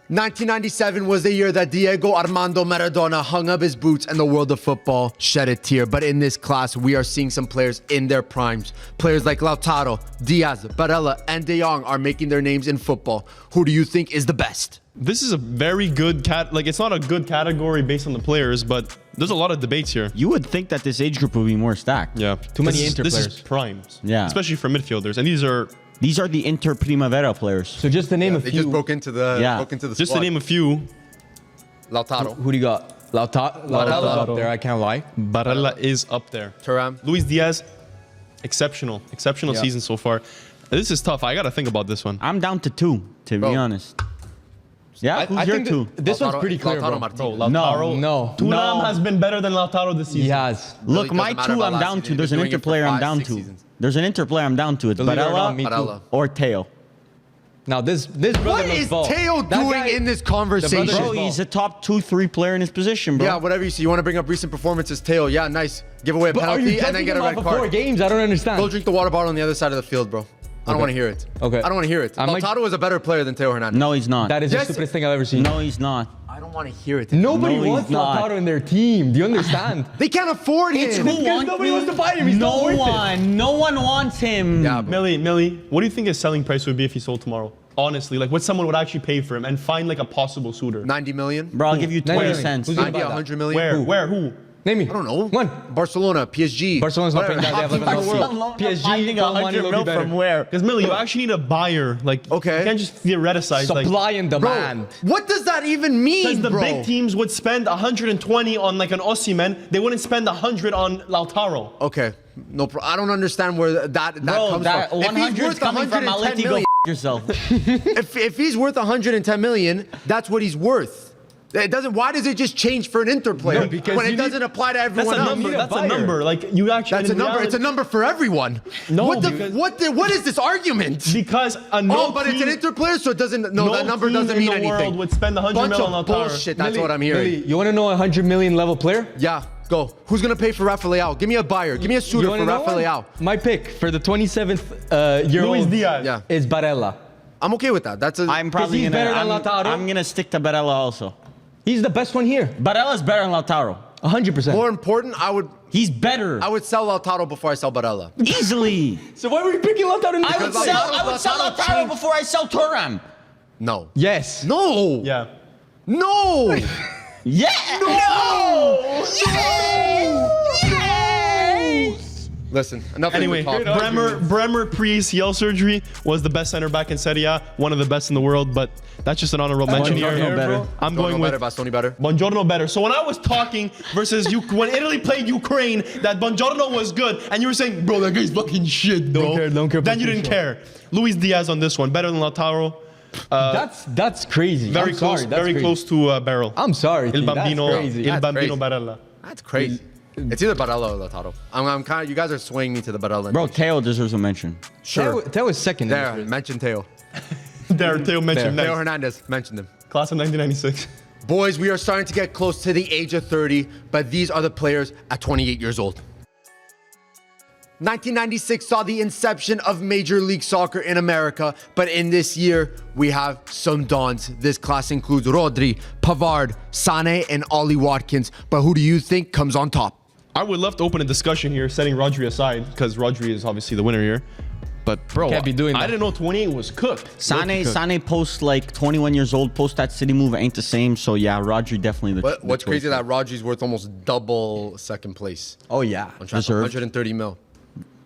1997 was the year that Diego Armando Maradona hung up his boots and the world of football shed a tear. But in this class, we are seeing some players in their primes. Players like Lautaro, Diaz, Barella, and De Jong are making their names in football. Who do you think is the best? This is a very good it's not a good category based on the players, but there's a lot of debates here. You would think that this age group would be more stacked. Yeah. Too many This is- Inter This is players. primes. Yeah. Especially for midfielders. And these are, These are the Inter Primavera players. So just to name a They few. just broke into the Yeah. just squad. to name a few, Lautaro, Who do you got? Lautaro's up there. I can't lie. Barella is up there. Thuram. Luis Diaz, exceptional Yeah. season so far. This is tough. I got to think about this one. I'm down to 2, to Bro. be honest. Yeah, who's your think 2? this one's Lautaro- pretty clear, Lautaro bro. Martinez. Bro, Lautaro. No. Thuram No. has been better than Lautaro this season. He has. Look, Really my doesn't matter 2 about I'm last down season. to. He's There's been an doing it Inter for player I'm 5, down 6 to. seasons. There's an Inter player I'm down to. It's The leader around me Barella too. or Teo. Now this brother What knows is ball. Teo That doing guy- in this the brother conversation? knows Bro, ball. he's a top 2-3 player in his position, bro. Yeah, whatever you see. You want to bring up recent performances, Teo. Yeah, nice. Give away a But are penalty you and then judging get a him off red of 4 card. games? I don't understand. Go drink the water bottle on the other side of the field, bro. I don't Okay. want to hear it. Okay. I don't want to hear it. I might- Lautaro is a better player than Teo Hernandez. No, he's not. That is Yes. the stupidest thing I've ever seen. No, he's not. I don't want to hear it. Nobody No, he's wants not. Lautaro in their team. Do you understand? They can't afford him. Because nobody wants to buy him. He's no not worth it. one. No one wants him. Yeah, bro. Millie, what do you think his selling price would be if he sold tomorrow? Honestly, like what someone would actually pay for him and find like a possible suitor. 90 million? Bro, I'll give you 20 Where? cents. Who's gonna 90, buy that? 100 million? Who? Name me. I don't know. One. Barcelona, PSG. Barcelona's not whatever. paying that. They have Top teams in the Lewandowski. world. PSG, finding Colomani 100 will mil be better. from where? Because Millie, you actually need a buyer. Like, Okay. you can't just theoreticize. Like, Supply and Bro, demand. what does that even mean, because the bro? big teams would spend 120 on like an Osimhen, they wouldn't spend 100 on Lautaro. Okay, no problem. I don't understand where that Bro, comes that from. If he's 100 is worth coming from 110 Aleti. Go million, yourself. if he's worth 110 million, that's what he's worth. It doesn't. Why does it just change for an Inter player No, because when it you need- doesn't apply to That's everyone a else? number. need a That's a buyer. number. Like you actually. That's a in number. reality- It's a number for everyone. No, what because- what is this argument? Because a no Oh, but it's an team- Inter player, so it doesn't. No, no that number team doesn't in mean the anything. world would spend 100 Bunch million on of Lautaro. bullshit. That's Millie, what I'm hearing. Millie, you want to know a 100 million level player? Yeah, go. Who's gonna pay for Rafa Leao? Give me a buyer. Give me a suitor You for wanna know Rafa one? Leao. My pick for the 27th year Luis old Diaz. Yeah, is Barella. I'm okay with that. That's a. I'm probably he's gonna. better than Lautaro. I'm gonna stick to Barella also. He's the best one here. Barella's better than Lautaro. 100%. more important. I He's better. would sell Lautaro before I sell Barella. Easily. So why were you picking Lautaro? I would Because sell Lautaro Lautaro changed. before I sell Thuram. No. Yes. No. Yeah. No. Yeah. No. Listen, enough. Anyway, Bremer pre-ACL surgery was the best center back in Serie A, one of the best in the world, but that's just an honorable mention here. Buongiorno better. I'm going with better. Bastoni better. Buongiorno better. So when I was talking versus you, when Italy played Ukraine, that Buongiorno was good, and you were saying, bro, that guy's fucking shit, bro. Don't care Then about you didn't this care. Luis Diaz on this one, better than Lautaro. That's crazy. Very I'm close, sorry, that's very crazy. close to Beryl. I'm sorry. Il T, that's Bambino, crazy. Il That's Bambino crazy. Barella. That's crazy. It's either Barella or Lautaro. I'm kind of. You guys are swaying me to the Barella. Bro, Teo deserves a mention. sure. That was second. in There, this race. mention Teo. There, Theo mentioned Teo next. Hernandez, mentioned him. Class of 1996. Boys, we are starting to get close to the age of 30, but these are the players at 28 years old. 1996 saw the inception of Major League Soccer in America, but in this year, we have some dons. This class includes Rodri, Pavard, Sane, and Ollie Watkins. But who do you think comes on top? I would love to open a discussion here, setting Rodri aside, because Rodri is obviously the winner here. But bro, Can't be doing I that. didn't know 28 was cooked. Sane post like 21 years old, post that City move ain't the same. So yeah, Rodri definitely the. What's the crazy choice. that Rodri's worth almost double second place. Oh yeah, On track, deserved. 130 mil.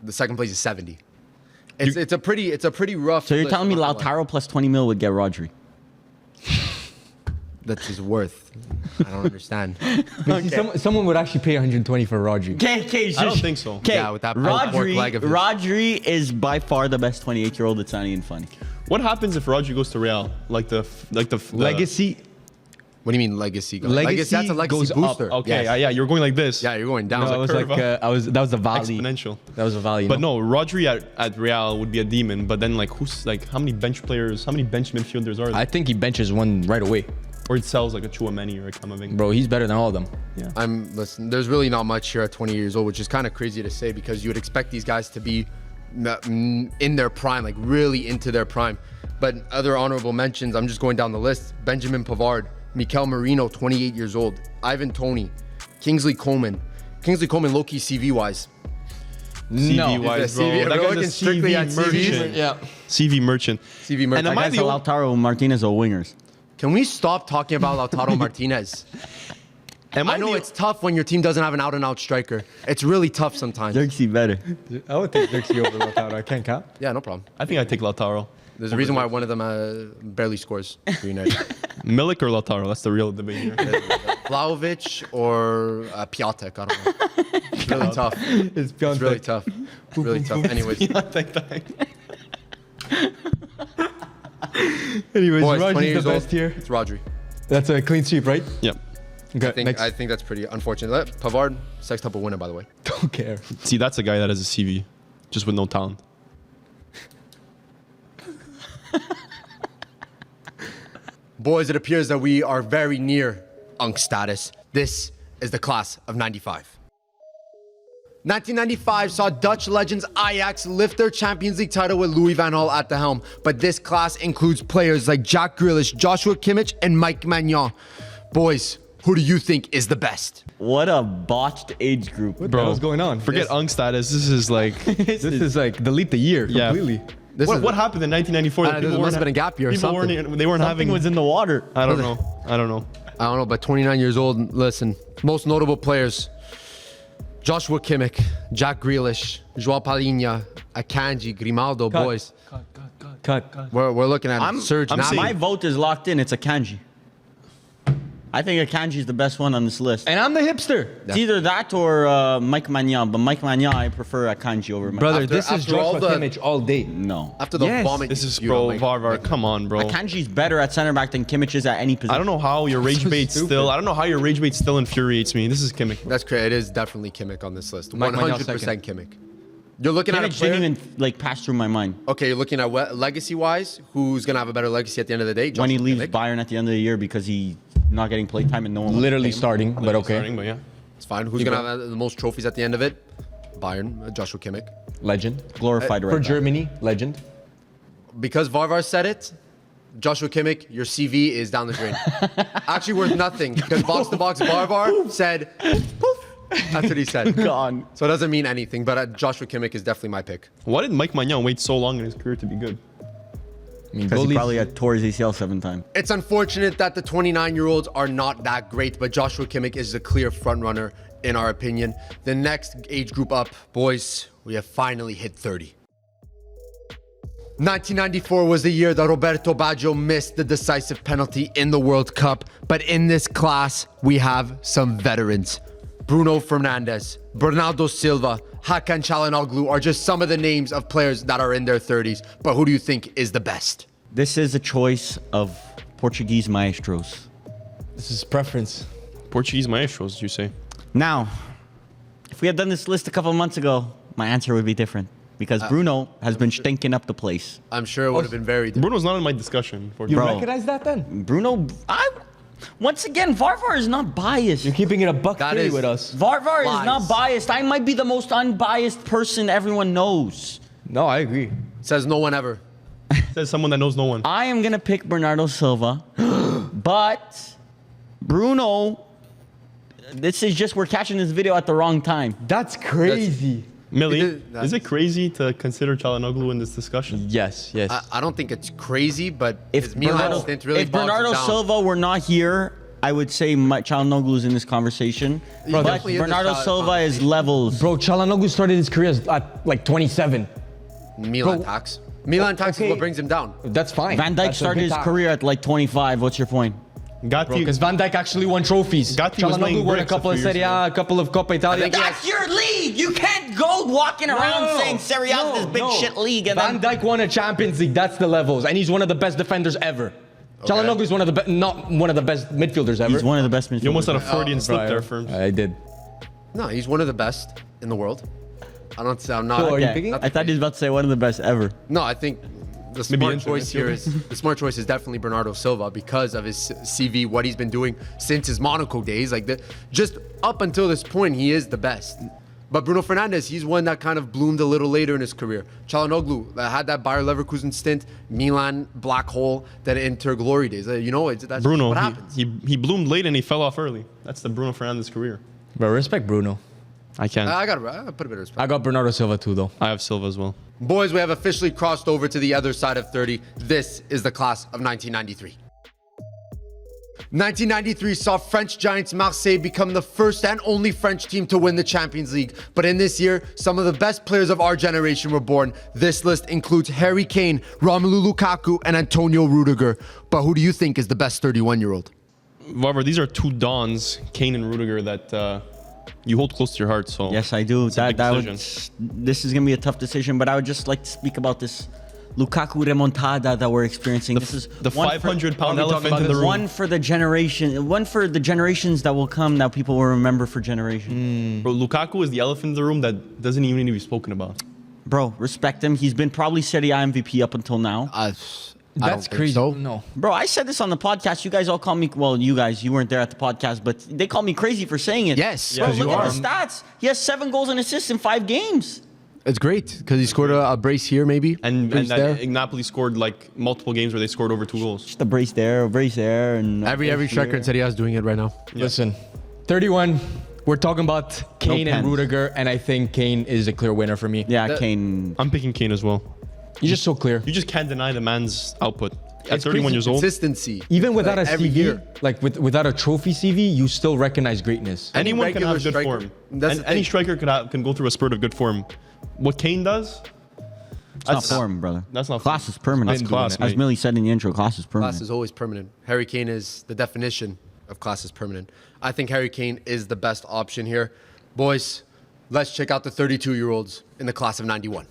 The second place is 70. It's a pretty rough. So you're list, telling me I'm not gonna lie. Lautaro plus 20 mil would get Rodri? That's his worth. I don't understand. Someone would actually pay 120 for Rodri. Okay, I don't think so. Okay, Yeah, with that pulled pork leg of his. Rodri is by far the best 28-year-old. It's not even funny. What happens if Rodri goes to Real? Like the Legacy. What do you mean legacy? Legacy That's a legacy goes up. booster. Okay, Yes. yeah, you're going like this. Yeah, you're going down. No, it was curve like up. that was the valley. Exponential. That was a valley. But no, Rodri at Real would be a demon. But then like how many bench players, how many bench midfielders are there? I think he benches one right away, Or it sells like a Chouameni or a Camavinga. bro. He's better than all of them. Listen, there's really not much here at 20 years old, which is kind of crazy to say because you would expect these guys to be in their prime, like really into their prime. But other honorable mentions, I'm just going down the list. Benjamin Pavard, Mikel Merino, 28 years old. Ivan Toney, Kingsley Coman. Kingsley Coman, low-key CV-wise. CV No. wise, Is bro. that CV? That We're guy's looking a strictly at CV CVs? merchant. Yeah. CV merchant. CV merchant. And am That I guy's the a only- Lautaro Martinez or wingers. Can we stop talking about Lautaro Martinez? I know it's tough when your team doesn't have an out-and-out striker. It's really tough sometimes. Dirksey better. I would take Dirksey over Lautaro. I can't cap. Yeah, no problem. I think I take Lautaro. There's a reason why one of them barely scores for United. Milik or Lautaro? That's the real debate here. Vlahovic or Piatek, I don't know. It's really tough. It's really tough. Really tough. Anyways, Anyways, boys, 20 Rodri's the years old. best here. It's Rodri. That's a clean sweep, right? Yep. Okay, next. I think that's pretty unfortunate. Pavard, sextuple winner, by the way. don't care. See, that's a guy that has a CV, just with no talent. Boys, it appears that we are very near UNC status. This is the class of 95. 1995 saw Dutch legends Ajax lift their Champions League title with Louis van Gaal at the helm. But this class includes players like Jack Grealish, Joshua Kimmich, and Mike Maignan. Boys, who do you think is the best? What a botched age group. What the hell's going on? Forget UNC status. This is like, This is like delete the year yeah. completely. What happened in 1994? that There people must have weren't- been a gap year or People something. they weren't Something having. was in the water. I don't know. I don't know. I don't know, but 29 years old. Listen, most notable players: Joshua Kimmich, Jack Grealish, Joao Palhinha, Akanji, Grimaldo. Cut. Boys, Cut. we're looking at Serge I'm Gnabry. saying- My vote is locked in. It's Akanji. I think Akanji is the best one on this list. And I'm the hipster. It's either that or Mike Maignan, but Mike Maignan I prefer Akanji over Mike. Brother, After- this is after all Joshua the- Kimmich all day. No. After the Yes. vomit, This you is spewed bro, on Mike- Varvar. Come on, bro. Akanji's better at center back than Kimmich is at any position. I don't know how your rage So bait stupid. still. I don't know how your rage bait still infuriates me. This is Kimmich. That's great. It is definitely Kimmich on this list. Mike Maignan 100% Kimmich. You're looking at a Kimmich player. didn't even like pass through my mind. Okay, you're looking at legacy-wise. Who's gonna have a better legacy at the end of the day? When he Joshua leaves Kimmich? Bayern at the end of the year because he's not getting play time and no one wants to Literally pay him. starting, but okay. Starting, but yeah. It's fine. Who's gonna have the most trophies at the end of it? Bayern, Joshua Kimmich. Legend. Glorified right For back. Germany, legend. Because Varvar said it, Joshua Kimmich, your CV is down the drain. Actually worth nothing because box to box Varvar said, poof. That's what he said. Gone. So it doesn't mean anything, but Joshua Kimmich is definitely my pick. Why did Mike Maignan wait so long in his career to be good? I mean, Because he goalies- probably had tore his ACL 7 times. It's unfortunate that the 29-year-olds are not that great, but Joshua Kimmich is the clear front runner in our opinion. The next age group up, boys, we have finally hit 30. 1994 was the year that Roberto Baggio missed the decisive penalty in the World Cup, but in this class, we have some veterans. Bruno Fernandes, Bernardo Silva, Hakan Çalhanoğlu are just some of the names of players that are in their 30s, but who do you think is the best? This is a choice of Portuguese maestros. This is preference. Portuguese maestros, you say? Now, if we had done this list a couple of months ago, my answer would be different. Because Bruno has been stinking up the place. I'm sure it would have been very different. Bruno's not in my discussion. For You Bro. recognize that then? Bruno, once again, Varvar is not biased. You're keeping it a buck That 30 is- with us. Varvar Lies. is not biased. I might be the most unbiased person everyone knows. No, I agree. Says no one ever. Says someone that knows no one. I am going to pick Bernardo Silva. But Bruno, this is just, we're catching this video at the wrong time. That's crazy. Millie, That's- is it crazy to consider Çalhanoğlu in this discussion? Yes, yes. I don't think it's crazy, but If his Milan Bernardo, stint really if bogs him Bernardo down. Silva were not here, I would say Çalhanoğlu is in this conversation. But definitely in this Bernardo Silva is conversation. levels. Bro, Çalhanoğlu started his career at like 27. Milan Bro, tax. Milan tax is okay. what brings him down. That's fine. Van Dijk That's a started good his task. career at like 25. What's your point? Gatti, Because Van Dijk actually won trophies. Gatti was laying Çalhanoğlu won a bricks a couple of few years Serie A, a couple of Coppa Italia. think he That's your league. You can't go walking around saying Serie A is this big shit league. And Van then Dijk won a Champions League. That's the levels, and he's one of the best defenders ever. Çalhanoğlu is one of the not one of the best midfielders ever. he's one of the best midfielders. you almost had a Freudian slip Right. there, Firms. I did. No, he's one of the best in the world. I'm not. So are you Okay. picking? I thought he was about to say one of the best ever. No, I think the Maybe smart Inter choice here is the smart choice is definitely Bernardo Silva because of his CV, what he's been doing since his Monaco days. Like just up until this point, he is the best. But Bruno Fernandes, he's one that kind of bloomed a little later in his career. Çalhanoğlu had that Bayer Leverkusen stint, Milan black hole, that Inter glory days. That's Bruno, what happens. he bloomed late and he fell off early. That's the Bruno Fernandes career. But respect Bruno. I can't. I gotta put a bit of respect. I got Bernardo Silva too, though. I have Silva as well. Boys, we have officially crossed over to the other side of 30. This is the class of 1993. 1993 saw French giants Marseille become the first and only French team to win the Champions League. But in this year, some of the best players of our generation were born. This list includes Harry Kane, Romelu Lukaku, and Antonio Rudiger. But who do you think is the best 31-year-old? However, these are two dons, Kane and Rudiger, that you hold close to your heart. So Yes, I do. a big This is gonna be a tough decision, but I would just like to speak about this Lukaku remontada that we're experiencing. This is the one for- 500-pound Are we talking elephant about in the this room. One for the generation, one for the generations that will come that people will remember for generations. Bro, Lukaku is the elephant in the room that doesn't even need to be spoken about. Bro, respect him. He's been probably Serie A MVP up until now. That's crazy. No. Bro, I said this on the podcast. You guys all call me, well, you guys, you weren't there at the podcast, but they call me crazy for saying it. Yes, Bro, 'cause look you at are. the stats. He has 7 goals and assists in 5 games. It's great because he scored a brace here, maybe. And Brace that Napoli scored like multiple games where they scored over 2 goals. Just a brace there, and Every striker in Serie A is doing it right now. Listen, 31. We're talking about Kane and pens. Rudiger, and I think Kane is a clear winner for me. Yeah, That- Kane. I'm picking Kane as well. You're just so clear. You just can't deny the man's output. At It's 31 crazy years old, Consistency. Even without Like, a every CV, year. like without a trophy CV, you still recognize greatness. Any anyone can regular have good striker. form. That's And the any thing. striker can go through a spurt of good form. What Kane does, It's not form, brother. that's not Class form. is permanent. That's class, As mate. Millie said in the intro, class is permanent. Class is always permanent. Harry Kane is the definition of class is permanent. I think Harry Kane is the best option here. Boys, let's check out the 32-year-olds in the class of 91.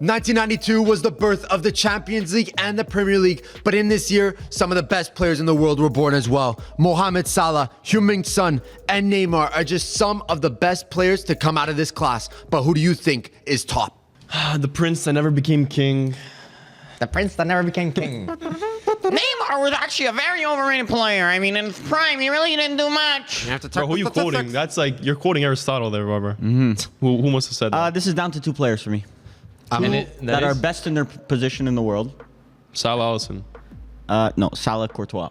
1992 was the birth of the Champions League and the Premier League, but in this year, some of the best players in the world were born as well. Mohamed Salah, Heung-min Son, and Neymar are just some of the best players to come out of this class. But who do you think is top? the prince that never became king. The prince that never became king. Neymar was actually a very overrated player. I mean, in his prime, he really didn't do much. You have to Bro, who are you quoting? That's like you're quoting Aristotle there, Robert. Who must have said that? This is down to 2 players for me. that That are is- best in their position in the world. Salah Allison. No, Salah, Courtois.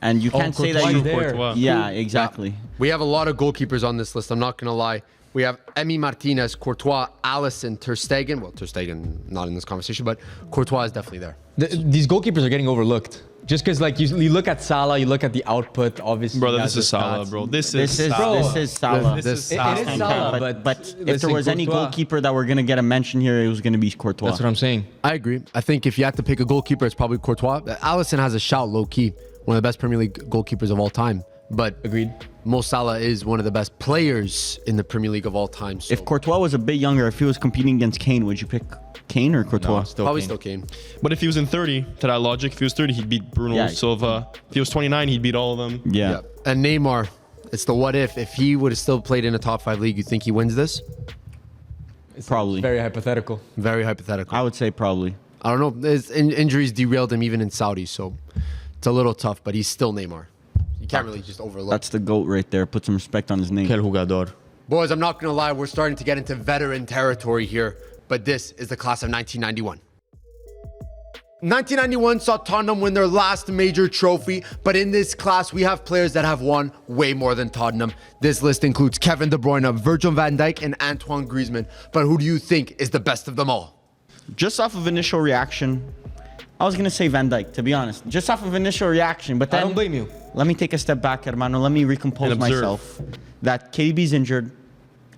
And you can't say that Courtois you... there. Courtois. Yeah, exactly. We have a lot of goalkeepers on this list. I'm not going to lie. We have Emi Martinez, Courtois, Alisson, Ter Stegen. Well, Ter Stegen not in this conversation, but Courtois is definitely there. These goalkeepers are getting overlooked. Just because, like, you look at Salah, you look at the output, obviously. Brother, he this has is the Salah, stats. bro. This This is is Salah. this is Salah. This This- is It Salah. is Salah, but if listen, there was any Courtois. goalkeeper that were gonna get a mention here, it was gonna be Courtois. That's what I'm saying. I agree. I think if you had to pick a goalkeeper, it's probably Courtois. Alisson has a shout low key, one of the best Premier League goalkeepers of all time. But Agreed. Mo Salah is one of the best players in the Premier League of all time. So If Courtois was a bit younger, if he was competing against Kane, would you pick Kane or Courtois? probably Kane. still Kane. But if he was in 30, to that logic, if he was 30, he'd beat Bruno Yeah. Silva. If he was 29, he'd beat all of them. Yeah. And Neymar, it's the what if. If he would have still played in a top 5 league, you think he wins this? Probably. Very hypothetical. Very hypothetical. I would say probably. I don't know. His injuries derailed him even in Saudi, so it's a little tough, but he's still Neymar. You can't really just overlook. That's the GOAT right there. Put some respect on his name. Quel jugador. Boys, I'm not going to lie. We're starting to get into veteran territory here, but this is the class of 1991. 1991 saw Tottenham win their last major trophy, but in this class, we have players that have won way more than Tottenham. This list includes Kevin De Bruyne, Virgil van Dijk, and Antoine Griezmann. But who do you think is the best of them all? Just off of initial reaction, I was gonna say Van Dijk, to be honest. Just off of initial reaction, but then I don't blame you. Let me take a step back, hermano. Let me recompose And observe. myself. That KDB's injured,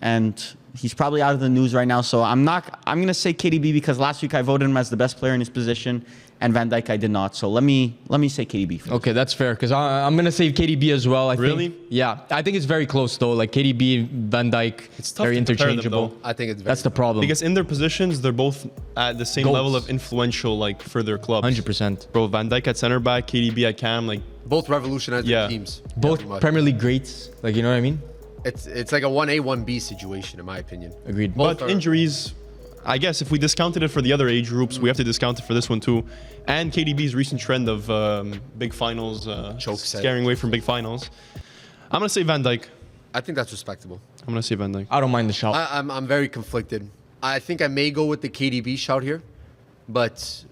and he's probably out of the news right now. So I'm gonna say KDB because last week I voted him as the best player in his position, and Van Dijk I did not. So let me say KDB. First. Okay, that's fair because I'm gonna say KDB as well. I Really? think. Yeah, I think it's very close though. Like KDB, Van Dijk, It's tough very to compare them, interchangeable. though. I think it's That's the problem. Because in their positions, they're both at the same Goals. level of influential, like for their clubs. 100%. Bro, Van Dijk at center back, KDB at cam, like both revolutionized their Yeah. teams. Both Pretty much. Premier League greats. Like you know what I mean? It's like a 1A, 1B situation, in my opinion. Agreed. but are- injuries. I guess if we discounted it for the other age groups, we have to discount it for this one too. And KDB's recent trend of big finals, Choke set. scaring away from big finals. I'm gonna say Van Dijk. I think that's respectable. I'm gonna say Van Dijk. I don't mind the shout. I'm very conflicted. I think I may go with the KDB shout here, but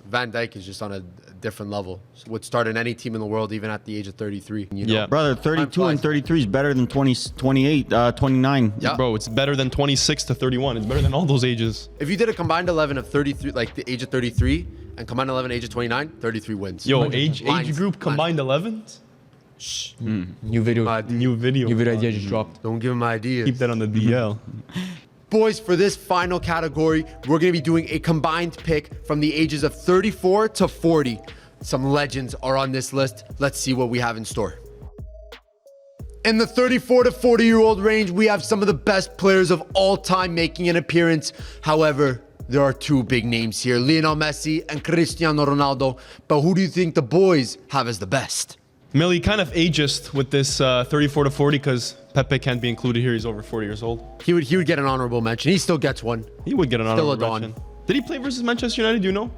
Van Dijk is just on a different level. Would start in any team in the world, even at the age of 33. You know? Yeah. Brother, 32 and 33 is better than 28, 29. Yeah. Bro, it's better than 26 to 31. It's better than all those ages. If you did a combined 11 of 33, like the age of 33, and combined 11 age of 29, 33 wins. Yo, age Mine's- group combined 11s? New video. New video. New video idea just dropped. Don't give him ideas. Keep that on the DL. Boys, for this final category, we're going to be doing a combined pick from the ages of 34 to 40. Some legends are on this list. Let's see what we have in store. In the 34 to 40-year-old range, we have some of the best players of all time making an appearance. However, there are two big names here, Lionel Messi and Cristiano Ronaldo. But who do you think the boys have as the best? Millie kind of ageist with this 34 to 40 because Pepe can't be included here. He's over 40 years old. He would get an honorable mention. He still gets one. He would get an Still a honorable Don. mention. Did he play versus Manchester United? Do you know?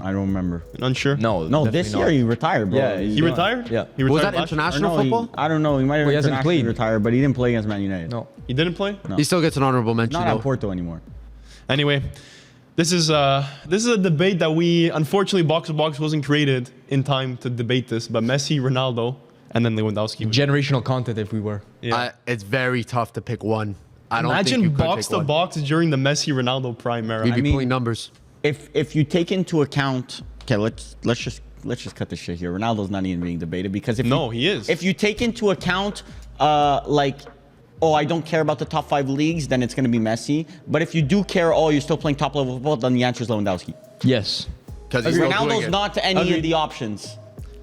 I don't remember. Unsure. No, No, definitely this not. year he retired, bro. Yeah, He retired? Yeah. He Was retired that last year? international Or no, football? I don't know. He might have Well, he hasn't internationally played. retired, but he didn't play against Man United. No. He didn't play? He still gets an honorable mention, Not though. at Porto anymore. Anyway, this is a debate that we unfortunately Box to Box wasn't created in time to debate this, but Messi, Ronaldo, and then Lewandowski. Generational content if we were. Yeah. It's very tough to pick one. I don't think Imagine you could box pick to one. box during the Messi Ronaldo prime era. We'd be mean- pulling numbers. If you take into account, okay, let's just cut this shit here. Ronaldo's not even being debated because if No, he is. If you take into account, I don't care about the top 5 leagues, then it's gonna be Messi. But if you do care, you're still playing top level football, then the answer is Lewandowski. Yes. Because he's still doing Ronaldo's it. not any Agreed. of the options.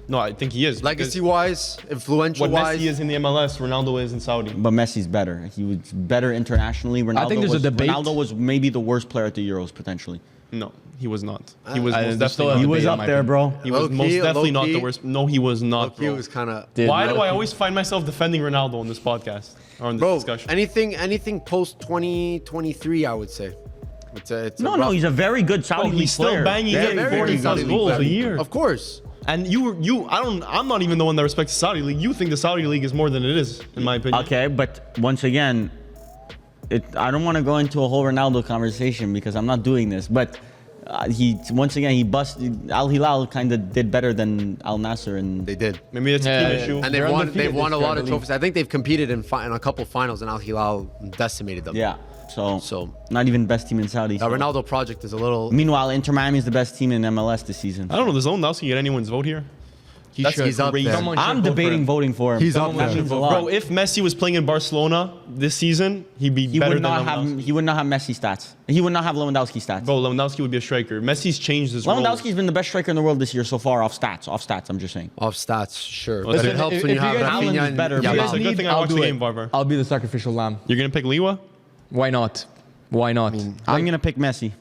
No, I think he is. because Legacy-wise, what influential-wise. Messi is in the MLS, Ronaldo is in Saudi. But Messi's better. He was better internationally. Ronaldo think there's a was, debate. Ronaldo was maybe the worst player at the Euros potentially. No, he was not. He was there's most still definitely a not. He debate was in up my there, opinion. bro. He was Low-key, most definitely not low-key. the worst. No, he was not, He bro. was kind of... Why do I always find myself defending Ronaldo on this podcast or on this Bro, discussion? anything post 2023, I would say. It's a No, rough- he's a very good Saudi Oh, league he's still player. banging Yeah, in very 40 good plus Saudi goals league a year. Of course. And I'm not even the one that respects the Saudi league. You think the Saudi league is more than it is, in my opinion. Okay, but once again, I don't want to go into a whole Ronaldo conversation because I'm not doing this. But he busted Al Hilal. Kind of did better than Al Nasser, and They did. Maybe it's a Yeah, team yeah. issue. And They're they've won undefeated a this year, lot I of believe. trophies. I think they've competed in a couple finals, and Al Hilal decimated them. yeah. So So- not even best team in Saudi. The so. Ronaldo project is a little... Meanwhile, Inter Miami is the best team in MLS this season. I don't know. Does Lewandowski get anyone's vote here? He's up crazy. there. Someone I'm should vote for debating him. voting for him. He's That up there. means a lot. Bro, if Messi was playing in Barcelona this season, he'd be he better would than not Lewandowski. have he would not have Messi stats. He would not have Lewandowski stats. Bro, Lewandowski would be a striker. Messi's changed his role. Lewandowski's been the best striker in the world this year so far off stats. I'm just saying. Off stats, sure. Listen, But it helps if- when you if have you guys- Rafinha Haaland is and better, If you Yeah, It's guys a good need, thing I I'll watched do the it. game, Varvar. I'll be the sacrificial lamb. You're going to pick Liwa? Why not? Why not? I'm gonna pick Messi.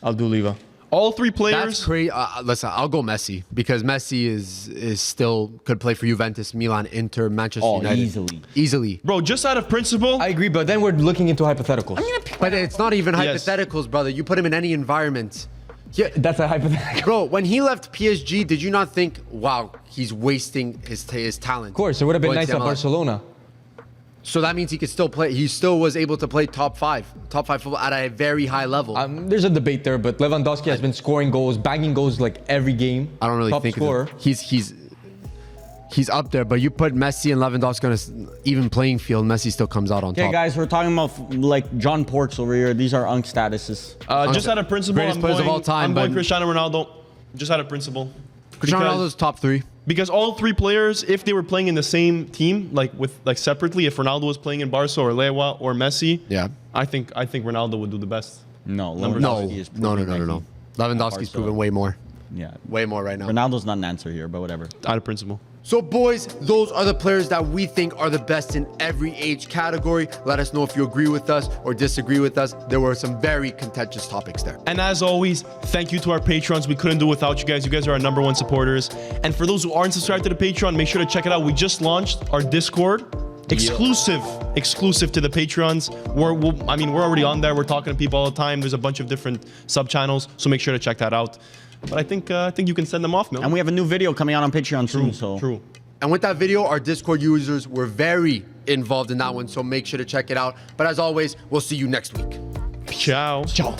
I'll do Leva. All three That's players. crazy. Listen, I'll go Messi because Messi is still could play for Juventus, Milan, Inter, Manchester Oh, United. easily. Bro, just out of principle. I agree, but then we're looking into hypotheticals. But it's not even Yes. hypotheticals, brother. You put him in any environment. Yeah, That's a hypothetical. bro. When he left PSG, did you not think, wow, he's wasting his talent? Of course, it would have been Going nice to at MLS? Barcelona. So that means he could still play. He still was able to play top five football at a very high level. There's a debate there, but Lewandowski has been scoring goals, bagging goals like every game. I don't really Top think scorer. he's up there. But you put Messi and Lewandowski on an even playing field, Messi still comes out on Okay, top. guys, we're talking about like John Porks over here. These are Unk statuses. Just out of principle, Greatest players of all time, I'm going but- Cristiano Ronaldo. Just out of principle. Cristiano Because- Ronaldo's top 3. Because all three players, if they were playing in the same team, like separately, if Ronaldo was playing in Barca or Lewa or Messi, Yeah. I think Ronaldo would do the best. No, No, Lewandowski is no. proving that Lewandowski's Barca. proven way more. Yeah, Way more right now. Ronaldo's not an answer here, but whatever. Out of principle. So boys, those are the players that we think are the best in every age category. Let us know if you agree with us or disagree with us. There were some very contentious topics there. And as always, thank you to our patrons. We couldn't do it without you guys. You guys are our #1 supporters. And for those who aren't subscribed to the Patreon, make sure to check it out. We just launched our Discord. Exclusive to the Patreons. We're already on there. We're talking to people all the time. There's a bunch of different sub channels, so make sure to check that out. But I think you can send them off, Mil. And we have a new video coming out on Patreon soon. So True. And with that video, our Discord users were very involved in that one, so make sure to check it out. But as always, we'll see you next week. Ciao. Ciao.